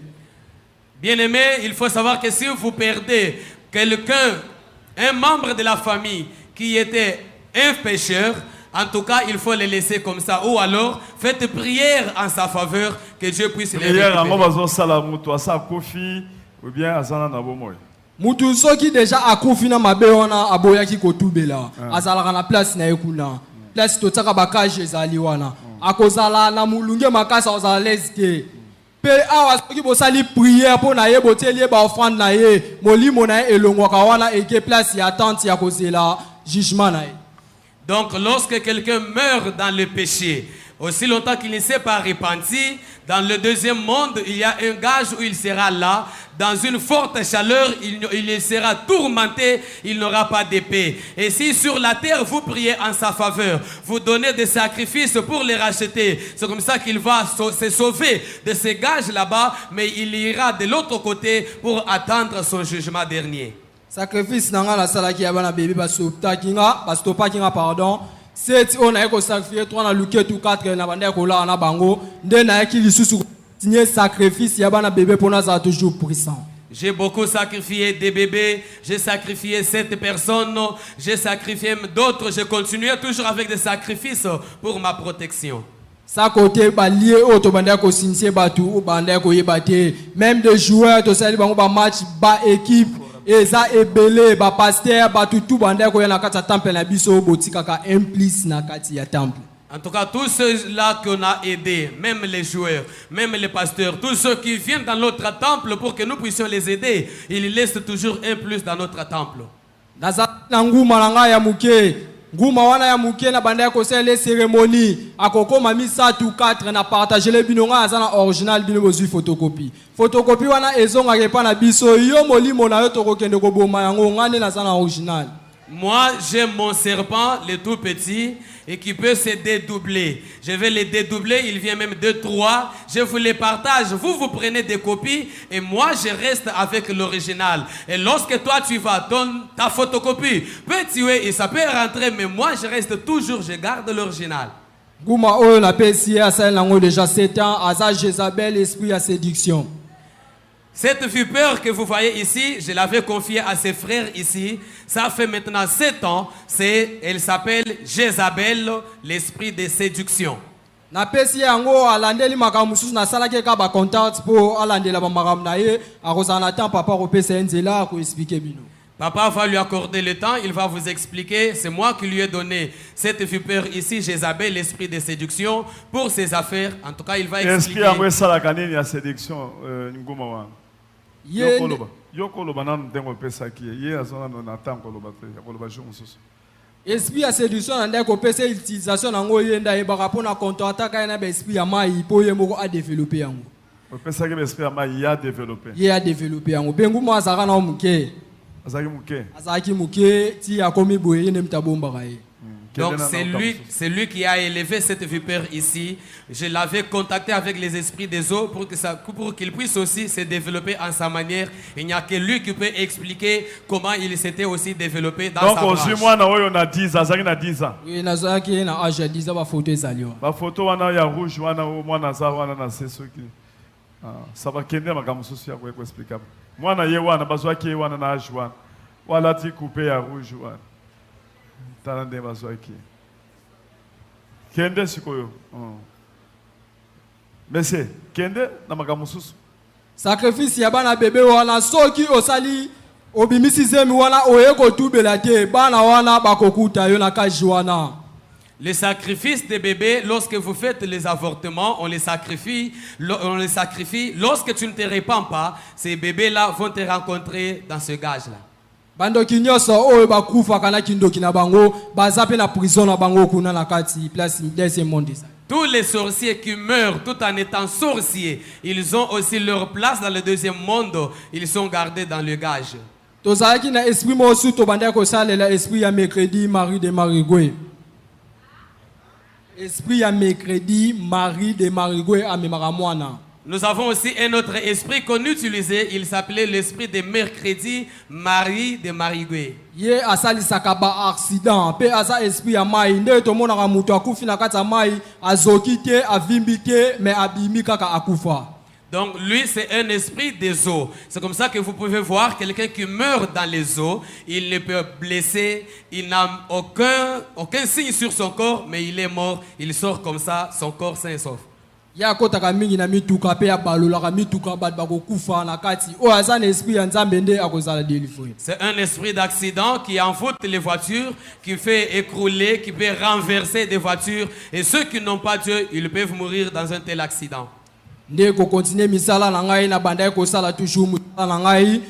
Bien-aimé, il faut savoir que si vous perdez quelqu'un, un membre de la famille qui était un pécheur, en tout cas, il faut le laisser comme ça. Ou alors, faites prière en sa faveur, que Dieu puisse les récupérer. Mutu soki deja akufi na mabe wana aboyaki kotubela azalaka na place na ekuna place totaka bakaje ezali wana akozala na mulunge makasa ozala leske pe awa soki bosali prière po na ye boteli ba offrande na ye molimo na ye elongwaka wana eke place ya attente ya kozela jugement na ye. Donc lorsque quelqu'un meurt dans le péché, aussi longtemps qu'il ne s'est pas repenti, dans le deuxième monde, il y a un gage où il sera là, dans une forte chaleur, il sera tourmenté, il n'aura pas de paix. Et si sur la terre, vous priez en sa faveur, vous donnez des sacrifices pour les racheter, c'est comme ça qu'il va se sauver de ces gages là-bas, mais il ira de l'autre côté pour attendre son jugement dernier. Sacrifice nanga la salaki ya bana bébé basopta kinga bastopa kinga pardon. C'est on a sacrifié 3 na luke tout 4 na banda ko la na bango nde na yaki lisusu signer sacrifice ya bana bébé pour na za toujours puissant. J'ai beaucoup sacrifié des bébés, j'ai sacrifié 7 personnes, j'ai sacrifié d'autres, je continuais toujours avec des sacrifices pour ma protection. Ça côté ba lié auto banda ko signer batu banda ko yebate même des joueurs to sali bango ba match ba équipe eza ebele ba pasteur ba tutu banda ko yana kata temple na biso botika ka implice na kati ya temple. En tout cas, tous ceux-là qu'on a aidés, même les joueurs, même les pasteurs, tous ceux qui viennent dans notre temple pour que nous puissions les aider, ils laissent toujours un plus dans notre temple. Naza nguma nanga ya muke, nguma wana ya muke na banda ko sele cérémonie, akoko mami 4 na partager le binonga azana original bino bozui photocopie. Photocopie wana ezonga ke pa na biso yo molimo na yo to kokende ko boma yango ngane na zana original. Moi, j'ai mon serpent, le tout petit, et qui peut se dédoubler. Je vais les dédoubler, il vient même de 3. Je vous les partage. Vous, vous prenez des copies, et moi, je reste avec l'original. Et lorsque toi, tu vas, ta photocopie peut tuer, et ça peut rentrer, mais moi, je reste toujours, je garde l'original. Gouma oyo na pesi ya sa nango déjà 7 ans, Aza Jézabel, esprit à séduction. Cette vipère que vous voyez ici, je l'avais confiée à ses frères ici. Ça fait maintenant 7 ans. Elle s'appelle Jézabel, l'esprit de séduction. Na pesi yango alandeli makambo susu na salaki ka ba contact po alandela ba makambo na ye akozana temps papa kopesa nzela ko expliquer bino. Papa va lui accorder le temps, il va vous expliquer. C'est moi qui lui ai donné cette vipère ici, Jézabel, l'esprit de séduction, pour ses affaires. En tout cas, il va expliquer. Esprit ça la canine ya séduction ngoma wa. Yokoloba nan dengo pesa ki ye azona na temps koloba te koloba jonso. Esprit à séduction anda ko pesa utilisation nango yenda e baka pona contre-attaque na ba esprit ya mai po ye moko a développer yango. O pesa ke esprit ya mai ya développer. Ye a développer yango. Bengu mo azaka na muke. Azaki muke ti akomi boye ne mtabomba kaye. Donc c'est lui qui a élevé cette vipère ici. Je l'avais contacté avec les esprits des eaux pour qu'il puisse aussi se développer en sa manière. Il n'y a que lui qui peut expliquer comment il s'était aussi développé dans sa branche. Donc moi na 10 azaki na 10 ans. Oui nazaki na âge 10 ans ba photo ezaliwa. Ba photo wana ya rouge wana moi na za wana na seso ki. Ça va kende makamu sosi ya ko expliquer. Moi na ye wana bazwaki wana na âge wana. Wala ti coupé ya rouge wana. Talande bazwaki. Kende sikoyo. Monsieur, kende na makambo susu. Sacrifice ya bana bébé wana soki osali obimisi zemi wana oyeko tubela te bana wana bakokuta yo na kaji wana. Le sacrifice des bébés, lorsque vous faites les avortements, on les sacrifie. Lorsque tu ne te répands pas, ces bébés-là vont te rencontrer dans ce gage-là. Bandoki nyoso oyo bakufa kana kindoki na bango bazape na prison na bango kuna na kati place deuxième monde. Tous les sorciers qui meurent tout en étant sorciers, ils ont aussi leur place dans le deuxième monde. Ils sont gardés dans le gage. Tozalaki na esprit mo su to banda ko salela esprit ya mercredi Marie de Marigwe. Esprit ya mercredi Marie de Marigwe amemaka mwana. Nous avons aussi un autre esprit qu'on utilisait, il s'appelait l'esprit de mercredi Marie de Marigwe. Ye asali sakaba accident pe asa esprit ya mai nde to mona ka mutu akufi na kata mai azoki te avimbi te mais abimi kaka akufa. Donc lui c'est un esprit des eaux. C'est comme ça que vous pouvez voir quelqu'un qui meurt dans les eaux, il ne peut blesser, il n'a aucun signe sur son corps mais il est mort, il sort comme ça, son corps sain et sauf. Ya kotaka mingi na mituka pe ya balola ka mituka bat bakokufa na kati o azana esprit ya nzambe nde akozala délivrer. C'est un esprit d'accident qui envoûte les voitures, qui fait écrouler, qui peut renverser des voitures et ceux qui n'ont pas Dieu, ils peuvent mourir dans un tel accident. Nde ko continuer misala na ngai na banda ko sala toujours misala na ngai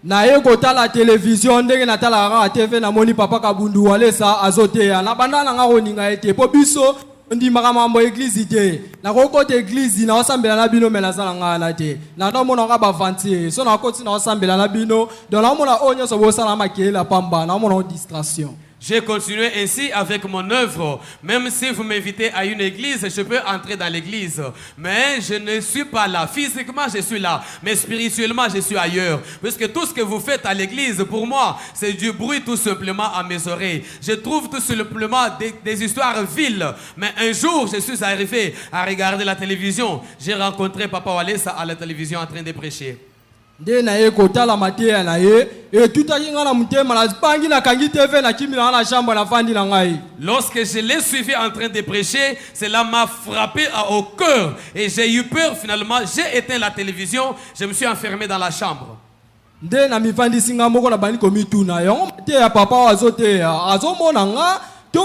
na ye ko tala télévision ndenge na tala ka TV na moni papa kabundu wale sa azote ya na banda na ngao ninga ete po biso ndi makambo église te na ko côté église na osambela na bino mela sala ngana te na ndo mona ka ba vantier so na ko tina osambela na bino donc na mona onyo so bo sala makela pamba na mona distraction. J'ai continué ainsi avec mon œuvre. Même si vous m'invitez à une église, je peux entrer dans l'église. Mais je ne suis pas là. Physiquement, je suis là. Mais spirituellement, je suis ailleurs. Puisque tout ce que vous faites à l'église, pour moi, c'est du bruit tout simplement à mes oreilles. Je trouve tout simplement des histoires viles. Mais un jour, je suis arrivé à regarder la télévision. J'ai rencontré Papa Walesa à la télévision en train de prêcher. Nde na ye kotala mateya na ye et tout a yinga na mutema na bangi na kangi TV na kimi na chambre na fandi na ngai. Lorsque je l'ai suivi en train de prêcher, cela m'a frappé au cœur et j'ai eu peur finalement. J'ai éteint la télévision, je me suis enfermé dans la chambre. Nde na mifandi singa moko na bani komi tuna yo mateya papa azote azomona nga. C'est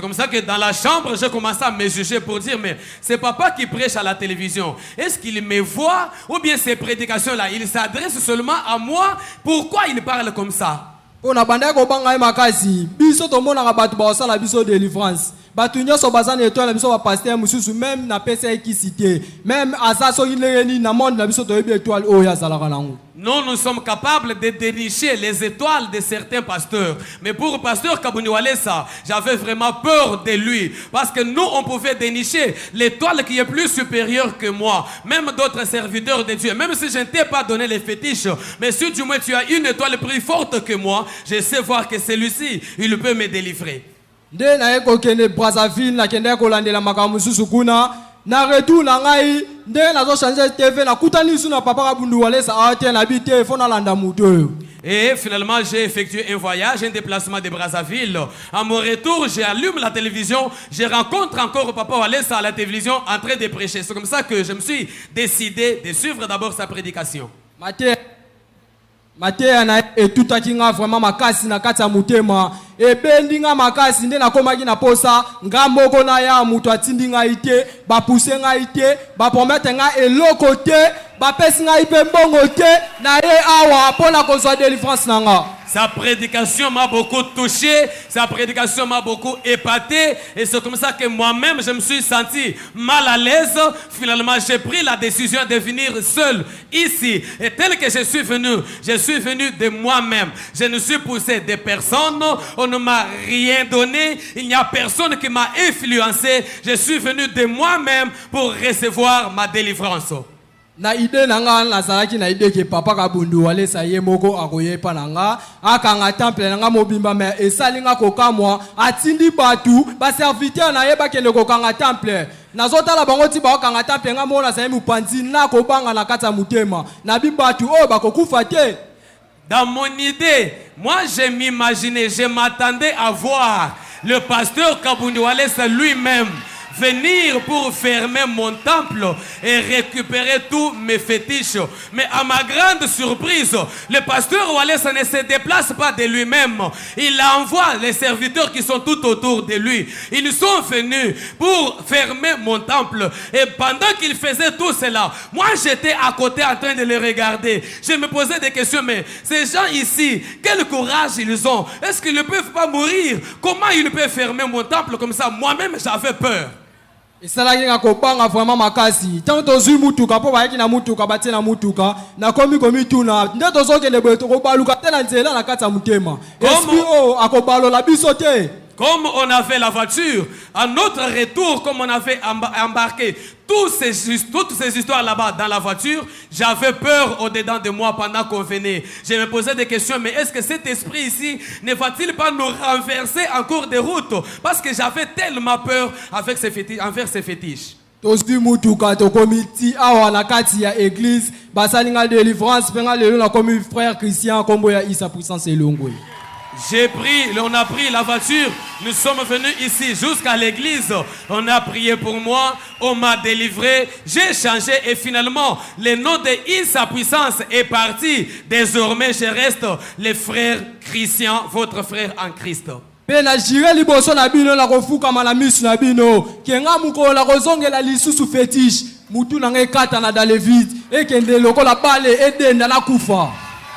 comme ça que dans la chambre, j'ai commencé à me juger pour dire, mais c'est papa qui prêche à la télévision. Est-ce qu'il me voit ou bien ces prédications-là, il s'adresse seulement à moi? Pourquoi il parle comme ça? On a bandé ko banga makasi biso to mona ka batu ba sala biso délivrance bato nyonso baza na étoile na biso bapaster mosusu même na pesa ekisi te même aza soki ndenge nini na monde na biso toyebi étoile oyo azalaka nango. Nous sommes capables de dénicher les étoiles de certains pasteurs. Mais pour le pasteur Kabouni Walesa, j'avais vraiment peur de lui. Parce que nous, on pouvait dénicher l'étoile qui est plus supérieure que moi. Même d'autres serviteurs de Dieu. Même si je ne t'ai pas donné les fétiches. Mais si du moins tu as une étoile plus forte que moi, je sais voir que celui-ci, il peut me délivrer. Nde na yeko kende Brazzaville na kende kolandela makambo mususu kuna. Na retour na ngai ndenge nazo changer TV na kutani su na papa Kabundu Walesa ate na bite fona landa muto. Et finalement, j'ai effectué un voyage, un déplacement de Brazzaville. À mon retour, j'allume la télévision, je rencontre encore Papa Walesa à la télévision en train de prêcher. C'est comme ça que je me suis décidé de suivre d'abord sa prédication. Mateya na etutaki nga vraiment makasi na kati ya mutema ebendi nga makasi nde nakomaki na posa nga moko na ya mutu atindi ngai te bapuse ngai te bapromete nga eloko te bapesi ngai mpe mbongo te na ye awa mpona kozwa délivrance na nga. Sa prédication m'a beaucoup touché, sa prédication m'a beaucoup épaté, et c'est comme ça que moi-même je me suis senti mal à l'aise. Finalement, j'ai pris la décision de venir seul ici. Et tel que je suis venu de moi-même. Je ne suis poussé de personne, on ne m'a rien donné, il n'y a personne qui m'a influencé. Je suis venu de moi-même pour recevoir ma délivrance. Na ide nanga nazalaki na ide ke papa Kabundu Walesa ye moko akoyepa nanga akanga temple nanga mobimba me esalinga kokamwa atindi batu ba serviteur na ye bakende kokanga temple nazotala bango ti bakanga temple nga mona sa mupanzi na kobanga na kata mutema na bibatu o bakokufa te. Dans mon idée, moi je m'imaginais, je m'attendais à voir le pasteur Kabundu Walesa lui-même venir pour fermer mon temple et récupérer tous mes fétiches. Mais à ma grande surprise, le pasteur Walesa ne se déplace pas de lui-même. Il envoie les serviteurs qui sont tout autour de lui. Ils sont venus pour fermer mon temple. Et pendant qu'il faisait tout cela, moi j'étais à côté en train de les regarder. Je me posais des questions, mais ces gens ici, quel courage ils ont? Est-ce qu'ils ne peuvent pas mourir? Comment ils peuvent fermer mon temple comme ça? Moi-même j'avais peur. Esalaki nga kobanga vraiment makasi tant tozui mutuka po bayaki na mutuka batie na mutuka na komi tuna nde tozokende boye tokobaluka te na nzela na kati ya mutema esprit o akobalola biso te. Comme on avait la voiture, à notre retour, comme on avait embarqué toutes ces histoires là-bas dans la voiture, j'avais peur au-dedans de moi pendant qu'on venait. Je me posais des questions, mais est-ce que cet esprit ici ne va-t-il pas nous renverser en cours de route? Parce que j'avais tellement peur avec envers ces fétiches. Tozui mutuka tokomiti awa na kati ya église basalinga délivrance penga lelo na komi frère Christian kombo ya Isa Puissance Elongwe. On a pris la voiture, nous sommes venus ici jusqu'à l'église, on a prié pour moi, on m'a délivré, j'ai changé et finalement le nom de Isa Puissance est parti. Désormais je reste le frère Christian, votre frère en Christ. Pena jire liboso na bino la kofuka na misu na bino kenga muko la kozongela lisusu fétiche mutu na ngekata na dans le vide et kende lokola bale edenda na kufa.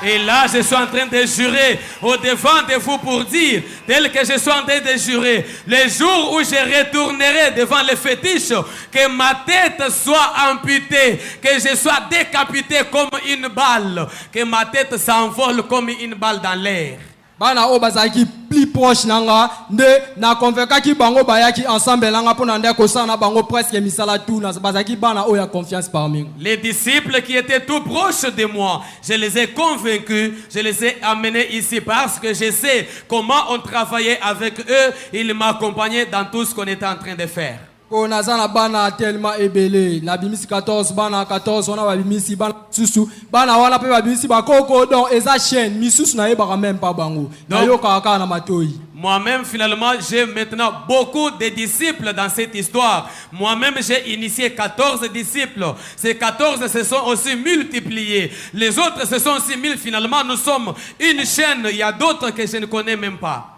Et là, je suis en train de jurer au devant de vous pour dire, tel que je suis en train de jurer, le jour où je retournerai devant les fétiches, que ma tête soit amputée, que je sois décapité comme une balle, que ma tête s'envole comme une balle dans l'air. Bana o bazaki plus proche nanga nde na convaincaki bango bayaki ensemble nanga pona nde ko sana bango presque misala tout na bazaki bana o ya confiance parmi. Les disciples qui étaient tout proches de moi, je les ai convaincus, je les ai amenés ici parce que je sais comment on travaillait avec eux, ils m'accompagnaient dans tout ce qu'on était en train de faire. On a zana bana tellement ebele na bimisi 14 bana 14 on a bimisi bana susu bana wana pe bimisi ba koko donc eza chaîne misusu na yeba même pas bango na yo kaka na matoi. Moi-même, finalement, j'ai maintenant beaucoup de disciples dans cette histoire. Moi-même, j'ai initié 14 disciples. Ces 14 se sont aussi multipliés. Les autres se sont aussi 1000. Finalement, nous sommes une chaîne. Il y a d'autres que je ne connais même pas.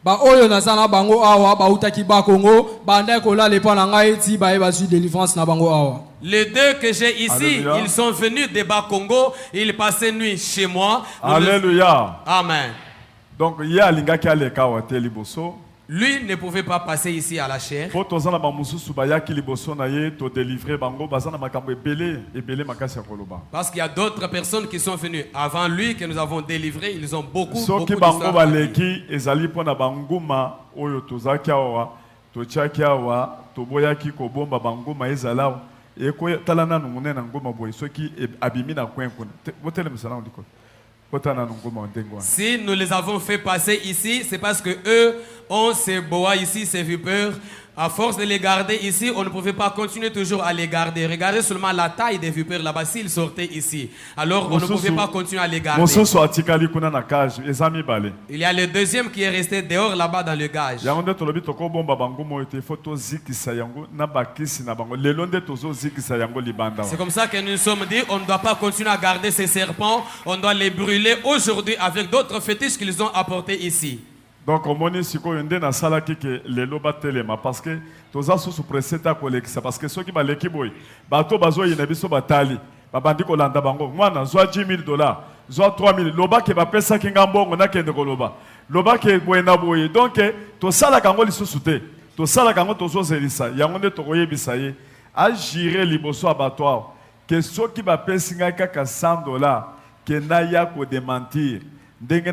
Ba oyo nazana bango awa ba utaki ba Congo banda ko la le pa na ngai ti ba e ba su délivrance na bango awa. Les deux que j'ai ici, Alléluia. ils sont venus de Bas-Congo, ils passaient nuit chez moi. Alléluia. Amen. Donc, il y a l'ingaki aleka wa teliboso, Lui ne pouvait pas passer ici à la chair. Parce qu'il y a d'autres personnes qui sont venues avant lui que nous avons délivré. Ils ont beaucoup d'histoires. Si nous les avons fait passer ici, c'est parce que eux ont ces boas ici, ces vipères. À force de les garder ici, on ne pouvait pas continuer toujours à les garder. Regardez seulement la taille des vipères là-bas s'ils sortaient ici. Alors on ne pouvait pas continuer à les garder. Il y a le deuxième qui est resté dehors là-bas dans le gage. C'est comme ça que nous nous sommes dit, on ne doit pas continuer à garder ces serpents. On doit les brûler aujourd'hui avec d'autres fétiches qu'ils ont apportés ici. Donc, on m'a dit que les lobes téléma parce que tous sous précédent collecte parce que ceux qui balent qui boy, bateau bazo y n'abisso batali, babandi kolanda bango, moi na soit $10,000, soit 3,000, loba qui va payer ça qui ngambo on a qu'un de loba, loba qui boy na boy, donc tout ça la kango li sous-souté, tout ça la kango tous os elisa, yangonde to koye bisaye, à gérer liboso abattoir, que ceux qui va payer singa kaka $100, que n'aya ko démentir. Donc nous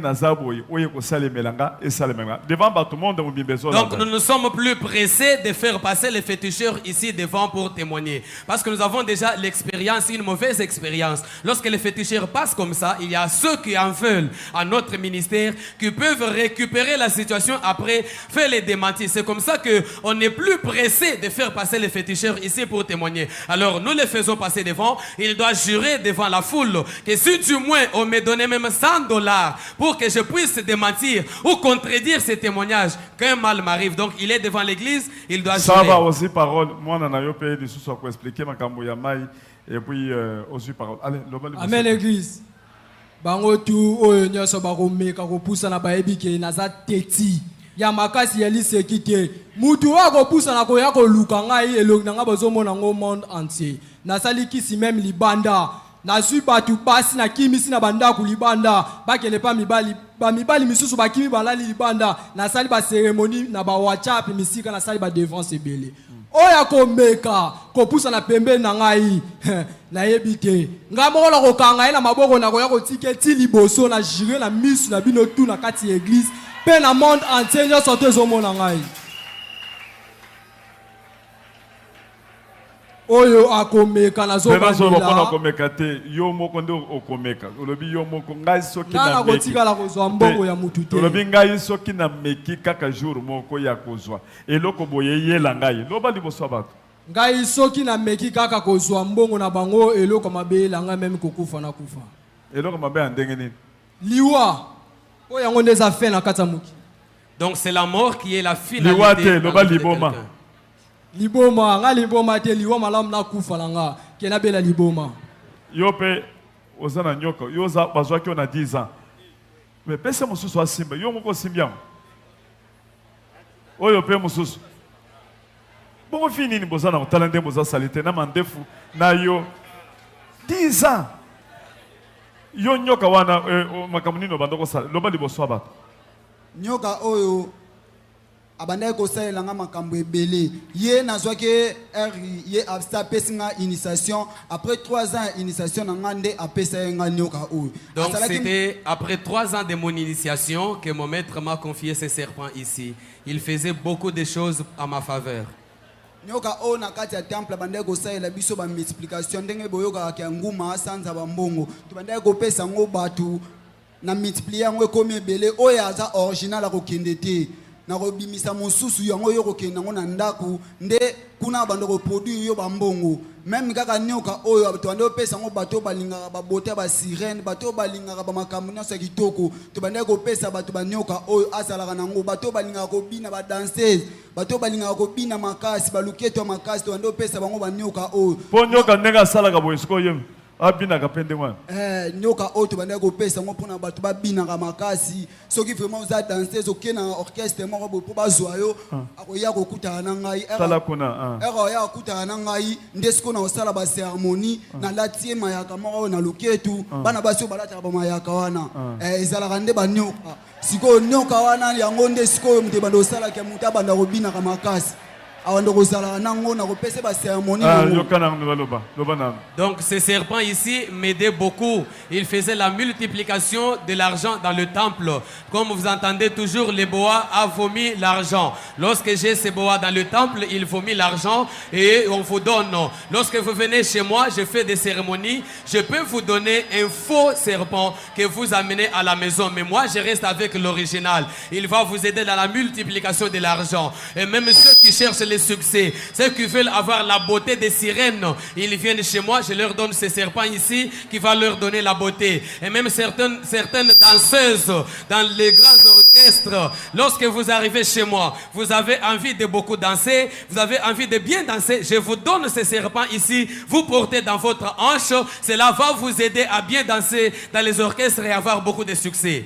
ne sommes plus pressés de faire passer les féticheurs ici devant pour témoigner. Parce que nous avons déjà l'expérience, une mauvaise expérience. Lorsque les féticheurs passent comme ça, il y a ceux qui en veulent à notre ministère qui peuvent récupérer la situation après, faire les démentir. C'est comme ça qu'on n'est plus pressé de faire passer les féticheurs ici pour témoigner. Alors nous les faisons passer devant. Il doit jurer devant la foule que si du moins on me donnait même $100 pour que je puisse démentir ou contredire ces témoignages qu'un mal m'arrive. Donc il est devant l'église, il doit jurer. Ça va aussi parole. Moi, on a eu payé des sous pour expliquer ma camboyamaï et puis aussi parole. Allez, amen l'église. Bango tu oyo nyoso bakomeka kopusa na bayebi ke naza teti. Ya makasi ya lisekite. Mutu wako pusa na koya ko luka ngai elongi na ngabozomona ngo monde entier. Nasali kisi même libanda. Na suis batu basi na kimisi na banda kulibanda bakele pa mibali ba mibali misusu bakimi balali libanda na sali ba cérémonie na ba WhatsApp misika na sali ba défense ebele oya komeka kopusa na pembe na ngai na yebite ngamola ko kanga na maboko na ko ya ko tiketi liboso na jure na misu na bino tu na kati église pe na monde entier yo sorte zo mona ngai oyo akomeka na zo ba akomeka te yo moko ndo okomeka olobi yo moko ngai soki na kotika la kozwa mbongo ya mutu te olobi ngai soki na meki kaka jour moko ya kozwa eloko boye yela ngai loba liboso bato ngai soki na meki kaka kozwa mbongo na bango eloko mabe la ngai même kokufa na kufa eloko mabe andenge nini liwa oyo yango ndeza fait na kata muki. Donc c'est la mort qui est la finalité. Liwa te loba liboma liboma nga liboma te liwa malamu na kufa langa kena bela liboma yo pe ozana nyoka yo za bazwa ki on a 10 ans mais pesa mususu asimba yo moko simbia oyo pe mususu bongo fini ni bozana talende boza salite na mandefu na yo 10 ans yo nyoka wana makamunino bandoko sala loba liboso abato nyoka oyo abandai kosalela nga makambo ebele ye nazwaki ye apesa initiation après 3 ans initiation na nga nde apesa nga nyoka oyo. Donc c'était après 3 ans de mon initiation que mon maître m'a confié ces serpents ici. Il faisait beaucoup de choses à ma faveur. nyoka oyo na kati ya temple bandai kosalela biso ba multiplication ndenge boyoka ka nguma asanza bambongo tubandai kopesa ngo batu na multiplier yango ekomi ebele oyo aza original akokende te na robimisa mosusu yango yo kokenda ngo na ndaku nde kuna bando ko produit yo bambongo même kaka nyoka oyo to bando pesa ngo bato balingaka babote ba sirène bato balingaka ba makambo nyonso kitoko to bando ko pesa bato banyoka oyo asalaka nango bato balingaka ko bina ba danseuse bato balingaka ko bina makasi baluketo makasi to bando pesa bango banyoka oyo po nyoka nenga salaka boysko yem abinaka pende wana nyoka oyo tobandaki kopesa ngo mpona bato babinaka makasi soki vraiment oza danseuse okei na orchestre moko boye mpo bazwa yo akoya kokutana na ngai tala kuna ere oya kokutana na ngai nde sikoyo na kosala baceremonie nalati ye mayaka moko oyo na loketu bana basi oyo balataka bamayaka wana ezalaka nde banyoka sikoyo nyoka wana yango nde sikoyo moto ebanda kosalaka moto abanda kobinaka makasi. Donc ce serpent ici m'aidait beaucoup. Il faisait la multiplication de l'argent dans le temple. Comme vous entendez toujours, le boa a vomi l'argent. Lorsque j'ai ce boa dans le temple, il vomit l'argent et on vous donne. Lorsque vous venez chez moi, je fais des cérémonies. Je peux vous donner un faux serpent que vous amenez à la maison. Mais moi, je reste avec l'original. Il va vous aider dans la multiplication de l'argent. Et même ceux qui cherchent les succès, ceux qui veulent avoir la beauté des sirènes, ils viennent chez moi, je leur donne ce serpent ici qui va leur donner la beauté. Et même certaines danseuses dans les grands orchestres, lorsque vous arrivez chez moi, vous avez envie de beaucoup danser, vous avez envie de bien danser, je vous donne ce serpent ici, vous portez dans votre hanche, cela va vous aider à bien danser dans les orchestres et avoir beaucoup de succès.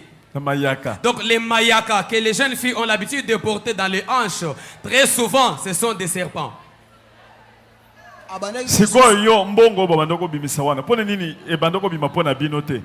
Donc les mayaka que les jeunes filles ont l'habitude de porter dans les hanches, très souvent ce sont des serpents. C'est quoi yo mbongo babandoko bimisa wana pona nini e bandoko bima pona binote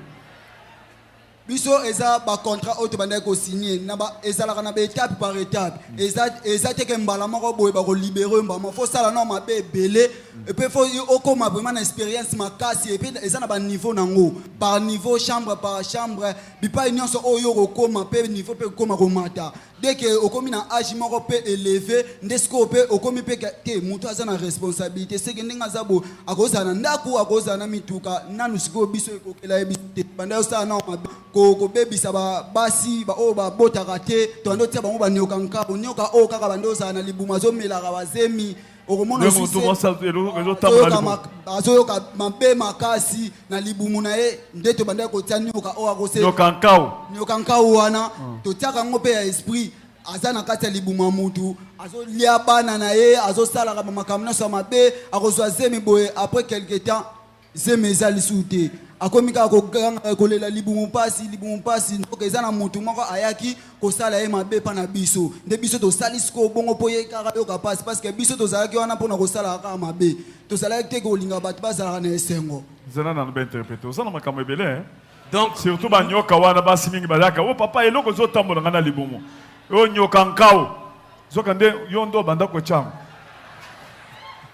biso eza ba contrat auto bandaki ko signer na ba ezalaka na ba étape par étape eza teke mbala moko boye ba ko libérer mbama faut sala na mabe belé et puis faut okoma vraiment na expérience makasi et puis eza na ba niveau nango par niveau chambre par chambre bipa nyonso oyo okoma pe niveau pe koma ko mata dès que okomi na âge moko pe élevé ndesko pe okomi pe te muto aza na responsabilité c'est que ndinga zabo akoza na ndaku akoza na mituka nanu siko biso ekokela ebite banda osala na ko bebisa ba basi ba o ba botaka te to ando tia bango ba nyoka nkabo nyoka o kaka bando osala na libuma zo melaka bazemi okomona azoyoka mabe makasi na libumu na ye nde to banda kotia nyoka o akose nyoka nkao wana totiaka ngo pe ya esprit aza na kati ya libuma mutu azolia bana na ye azosalaka makambo nyonso ya mabe akozwa zemi boye après quelque temps zemi eza lisusu te akomi kaka kolela libumu mpasi ndoka eza na mutu moko ayaki kosala ye mabe mpa na biso nde biso tosali sikoyo bongo mpo ye kaka yoka pasi parce que biso tozalaki wana mpona kosalaka kaka mabe tozalaki te kolinga bato bazalaka na esengo zana na bainterprete oza na makambo ebele donc surtout banyoka wana basi mingi bazalaka o papa eloko ezotambola nga na libumu oyo nyoka nkao zoka nde yo ndo banda kocanga.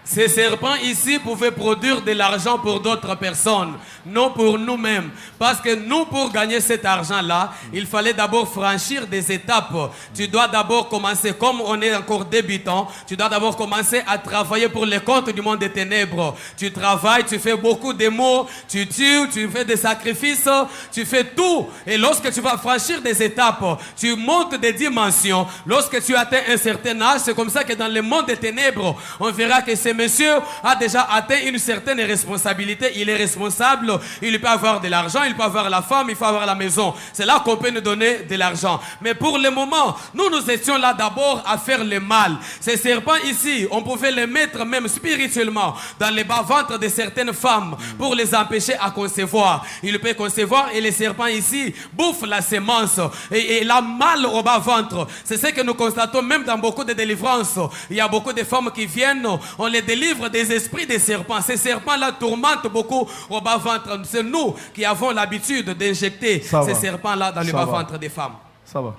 Ces serpents ici pouvaient produire de l'argent pour d'autres personnes, non pour nous-mêmes. Parce que nous, pour gagner cet argent-là, il fallait d'abord franchir des étapes. Tu dois d'abord commencer, comme on est encore débutant, tu dois d'abord commencer à travailler pour les comptes du monde des ténèbres. Tu travailles, tu fais beaucoup de mots, tu tues, tu fais des sacrifices, tu fais tout. Et lorsque tu vas franchir des étapes, tu montes des dimensions. Lorsque tu atteins un certain âge, c'est comme ça que dans le monde des ténèbres, on verra que c'est monsieur a déjà atteint une certaine responsabilité, il est responsable, il peut avoir de l'argent, il peut avoir la femme, il peut avoir la maison. C'est là qu'on peut nous donner de l'argent. Mais pour le moment, nous étions là d'abord à faire le mal. Ces serpents ici, on pouvait les mettre même spirituellement dans les bas-ventres de certaines femmes pour les empêcher à concevoir. Il peut concevoir et les serpents ici bouffent la sémence et la mal au bas-ventre. C'est ce que nous constatons même dans beaucoup de délivrances. Il y a beaucoup de femmes qui viennent, on les délivre des esprits des serpents. Ces serpents-là tourmentent beaucoup au bas-ventre. C'est nous qui avons l'habitude d'injecter ces serpents-là dans le bas-ventre des femmes. Ça va.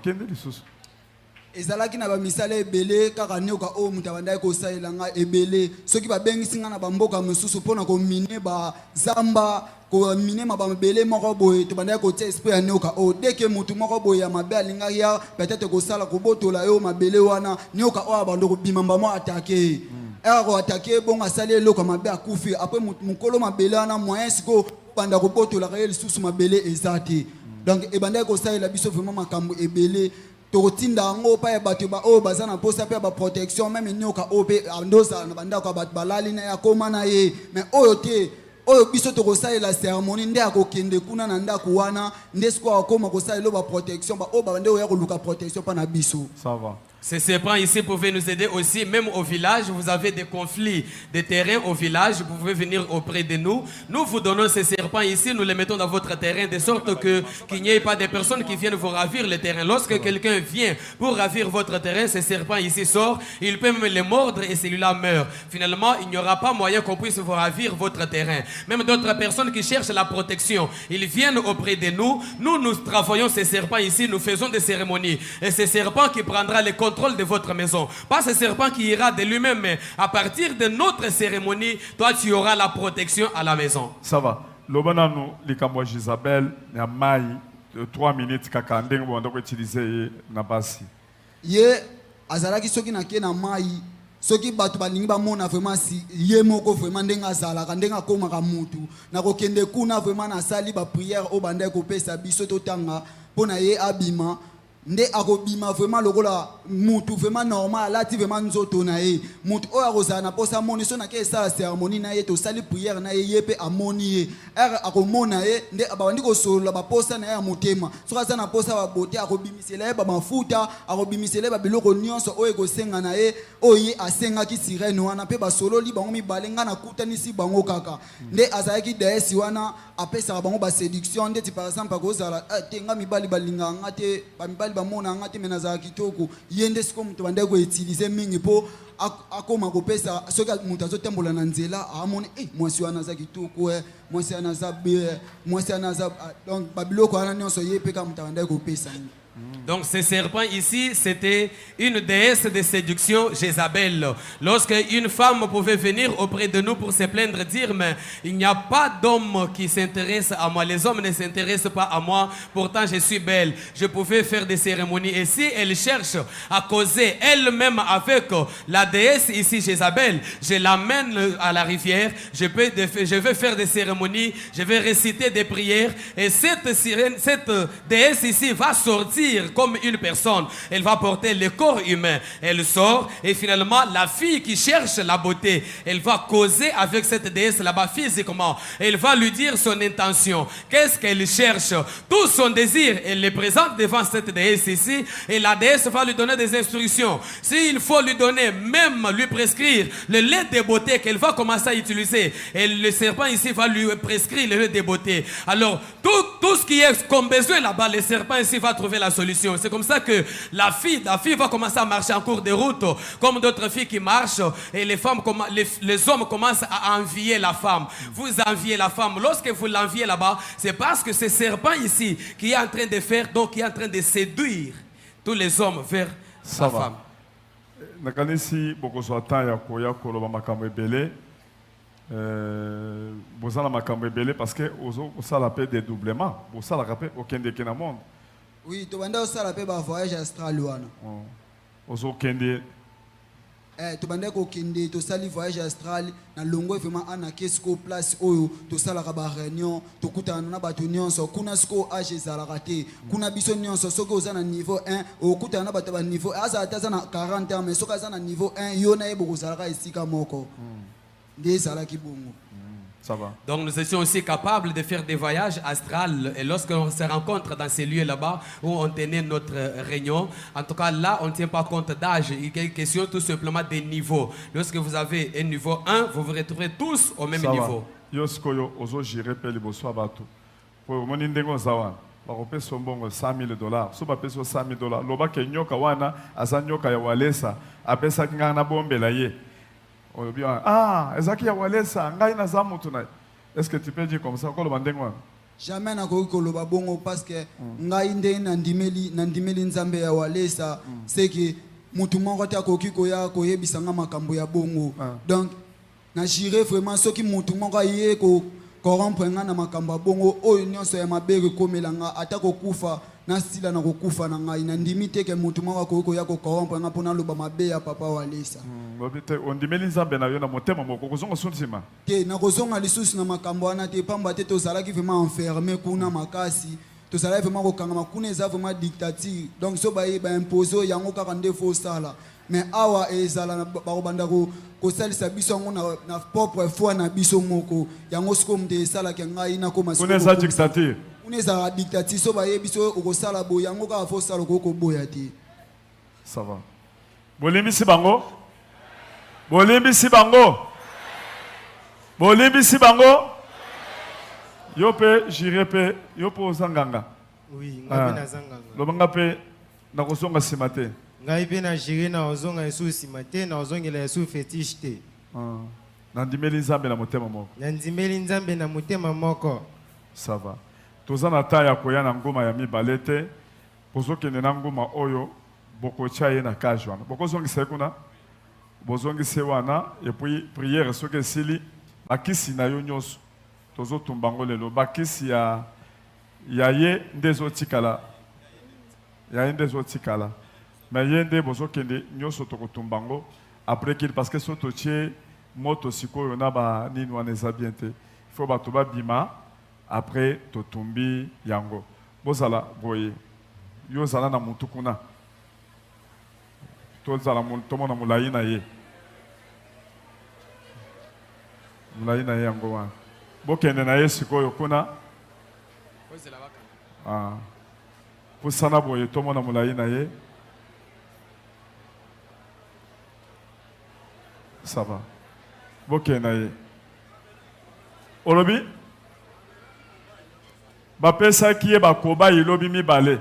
ezalaki na bamisala ebele kaka nyoka o mutu abandaki kosalela nga ebele soki babengisi nga na bamboka mosusu mpona komine bazamba komine mabele moko boye tobandaki kotia esprit ya nyoka o deke mutu moko boye ya mabe alingaki ya peut-être kosala kobotola yo mabele wana nyoka o abando kobima mbamo atake ero atake bongo asali eloko mabe akufi après mukolo mabele wana moyen siko banda kobotola ka ye lisusu mabele eza te donc ebandaki kosalela biso vraiment makambo ebele tokotinda ngo pa ya bato ba o bazana posa pe ba protection même nyoka o pe andosa na banda ko bat balali na ya koma na ye mais oyo te oyo biso tokosalela cérémonie nde akokende kuna na ndako wana nde siko akoma kosalela ba protection ba o ba bande oya koluka protection pa na biso. Ça va. Ces serpents ici pouvaient nous aider aussi, même au village. Vous avez des conflits de terrain au village, vous pouvez venir auprès de nous. Nous vous donnons ces serpents ici, nous les mettons dans votre terrain, de sorte qu'il n'y ait pas de personnes qui viennent vous ravir le terrain. Lorsque quelqu'un vient pour ravir votre terrain, ces serpents ici sortent, il peut même les mordre et celui-là meurt. Finalement, il n'y aura pas moyen qu'on puisse vous ravir votre terrain. Même d'autres personnes qui cherchent la protection, ils viennent auprès de nous. Nous travaillons ces serpents ici, nous faisons des cérémonies. Et ces serpents qui prendra le contrôle de votre maison. Pas ce serpent qui ira de lui-même, mais à partir de notre cérémonie, toi tu auras la protection à la maison. Ça va. Lobana nous, les Cambodges Isabelle, il y a maï, 3 minutes, kaka, ndenge on doit utiliser na basi. Ye, azalaki soki na ke na mai, soki batu balingi ba mona vraiment si ye moko vraiment ndenga azalaka ndenga komaka mutu na kokende kuna vraiment na sali ba prière o banda ko pesa biso totanga pona ye abima nde akobima vraiment lokola mutu vraiment normal lati vraiment nzoto na ye mutu oyo akozala na posa moni so na ke esala cérémonie na ye tosali prière na ye ye pe amoni ye akomona ye nde abandi kosolola baposa na ye ya motema soki aza na posa babote akobimisela ye bamafuta akobimisela ye babiloko nyonso oyo ekosenga na ye oyo ye asengaki sirene wana mpe basololi bango mibale nga nakutanisi bango kaka nde azalaki deesi wana apesaka bango baséduction ndeti par exemple akozala te nga mibali balingaka nga te bamibali bamona nga te me nazala kitoko ye nde siko moto bandeki koutilize mingi mpo akoma kopesa soki moto azotambola na nzela amoni mwasi wana aza kitoko mwasi wana aza be mwasi wana aza donc babiloko wana nyonso ye mpe ka moto bandeki kopesa. Donc ces serpents ici, c'était une déesse de séduction, Jézabel. Lorsque une femme pouvait venir auprès de nous pour se plaindre, dire mais il n'y a pas d'homme qui s'intéresse à moi, les hommes ne s'intéressent pas à moi, pourtant je suis belle, je pouvais faire des cérémonies. Et si elle cherche à causer elle-même avec la déesse ici, Jézabel, je l'amène à la rivière, je vais faire des cérémonies, je vais réciter des prières, et cette déesse ici va sortir comme une personne. Elle va porter le corps humain. Elle sort et finalement la fille qui cherche la beauté, elle va causer avec cette déesse là-bas physiquement. Elle va lui dire son intention. Qu'est-ce qu'elle cherche? Tout son désir, elle le présente devant cette déesse ici et la déesse va lui donner des instructions. S'il faut lui donner, même lui prescrire le lait de beauté qu'elle va commencer à utiliser, et le serpent ici va lui prescrire le lait de beauté. Alors tout ce qui est comme besoin là-bas, le serpent ici va trouver la solution. C'est comme ça que la fille va commencer à marcher en cours de route, comme d'autres filles qui marchent, et les hommes commencent à envier la femme. Vous enviez la femme. Lorsque vous l'enviez là-bas, c'est parce que ce serpent ici qui est en train de faire, donc qui est en train de séduire tous les hommes vers sa femme. Nakanisi bokozwa temps ya koya koloba makambo ebele bozala makambo ebele parce que osala pe dédoublement bosala pe okende ke na monde. Oui, tu vas osala pe ba voyage astral wana. Ozokende tu vas kokende to sali voyage astral na longo vraiment ana kesko place oyo to sala ka ba réunion to kutana na bato nyonso kuna sko age zalaka te kuna biso nyonso soko oza na niveau 1 okutana na bato ba niveau aza taza na 40 ans mais soko aza na niveau 1 yo na yebo kozalaka esika moko nde zalaki bongo. Ça va. Donc nous étions aussi capables de faire des voyages astrales et lorsqu'on se rencontre dans ces lieux là-bas où on tenait notre réunion, en tout cas là on ne tient pas compte d'âge, il y a une question tout simplement des niveaux. Lorsque vous avez un niveau 1, vous vous retrouvez tous au même niveau. Yoskoyo ozo jire pe liboso abatu. Po moni ndengo zawa. Bakope sombongo $100,000. So ba peso $100,000. Loba ke nyoka wana asa nyoka ya walesa apesa kinga na bombe la ye. Ezaki ya walesa ngai na zamu tonight. Est-ce que tu peux dire comme ça ko lo bandengwa? Jamais na ko koloba bongo parce que ngai nde na ndimeli nzambe ya walesa c'est que mutu moko ta koki koya koyebisa nga makambo ya bongo. Donc na jire vraiment soki mutu moko ye ko corrompre nga na makambo ya bongo oyo nyonso ya mabere komelanga atako kufa na sila na kokufa na ngai na ndimi te ke mutu moko ko ya ko corrompre nga pona loba mabe ya papa walesa. Lobite ondimeli nzambe na yo na motema moko kozonga suntima. Te na kozonga lisusu na makambo wana te pamba te to zalaki vraiment enfermé kuna makasi. To zalaki vraiment ko kanga makuna eza vraiment dictature. Donc so ba imposer yango kaka nde fo sala. Mais awa ezala na bakobanda ko salisa biso ngo na propre foi na biso moko yango siko mte esala ke ngai na koma siko. Kuna dictature. Uneza dictature so ba yebiso okosala bo yango ka fo sala ko boya te. Ça va. Bolimbisi bango. Bolimbisi bango. Bolimbisi bango. Yope jirepe yopo zanganga. Oui, ngapi na zanganga. Lobanga pe na kozonga simate. Ngai pe na jiri na ozonga Yesu simate na ozongela Yesu fetish te. Nandimeli Nzambe na motema moko. Nandimeli Nzambe na motema moko. Ça va. Toza na taya koya na ngoma ya mibale te. Bozokende na ngoma oyo bokotia ye na cage wana. Bokozongisa kuna. Bozongisa wana et puis prière soki esili bakisi na yo nyonso. Tozotumba ngo lelo bakisi ya ye ndezo tikala. Ya ndezo tikala. Mais yende bozokende nyonso tokotumba ngo après qu'il parce que soto tie moto sikoyo na ba nini wana eza bien te. Il faut bato ba bima après totumbi yango. Bozala boye. Yo zala na mutu kuna. Tozala tomona mulayi na ye. Mulayi na ye yango wana. Bokende na ye sikoyo kuna. Pusana boye tomona mulayi na ye. Ça va. Bokende na ye. Olobi? Bapesa kiye bakoba ilobi mibale.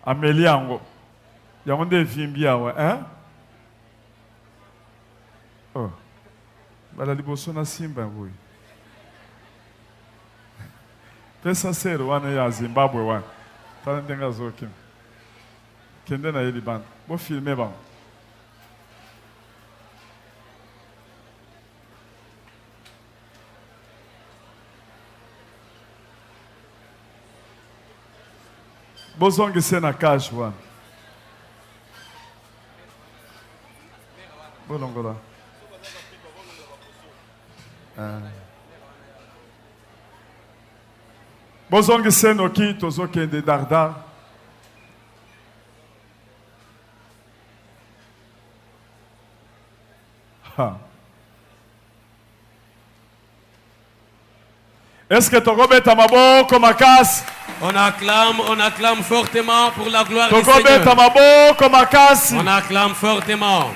Ameli yango. Yango nde vimbi awa, hein? Oh. Bala liboso na simba boy. Pesa sero wana ya Zimbabwe wana. Tala ndenga zokim. Kende na yeli band. Bo filme ba. Bozongise na cage wana. Bolongola. Bozongise noki tozokende dardar. Est-ce que tokobeta maboko makasi? On acclame fortement pour la gloire du Tokobeta Seigneur. maboko makasi. On acclame fortement.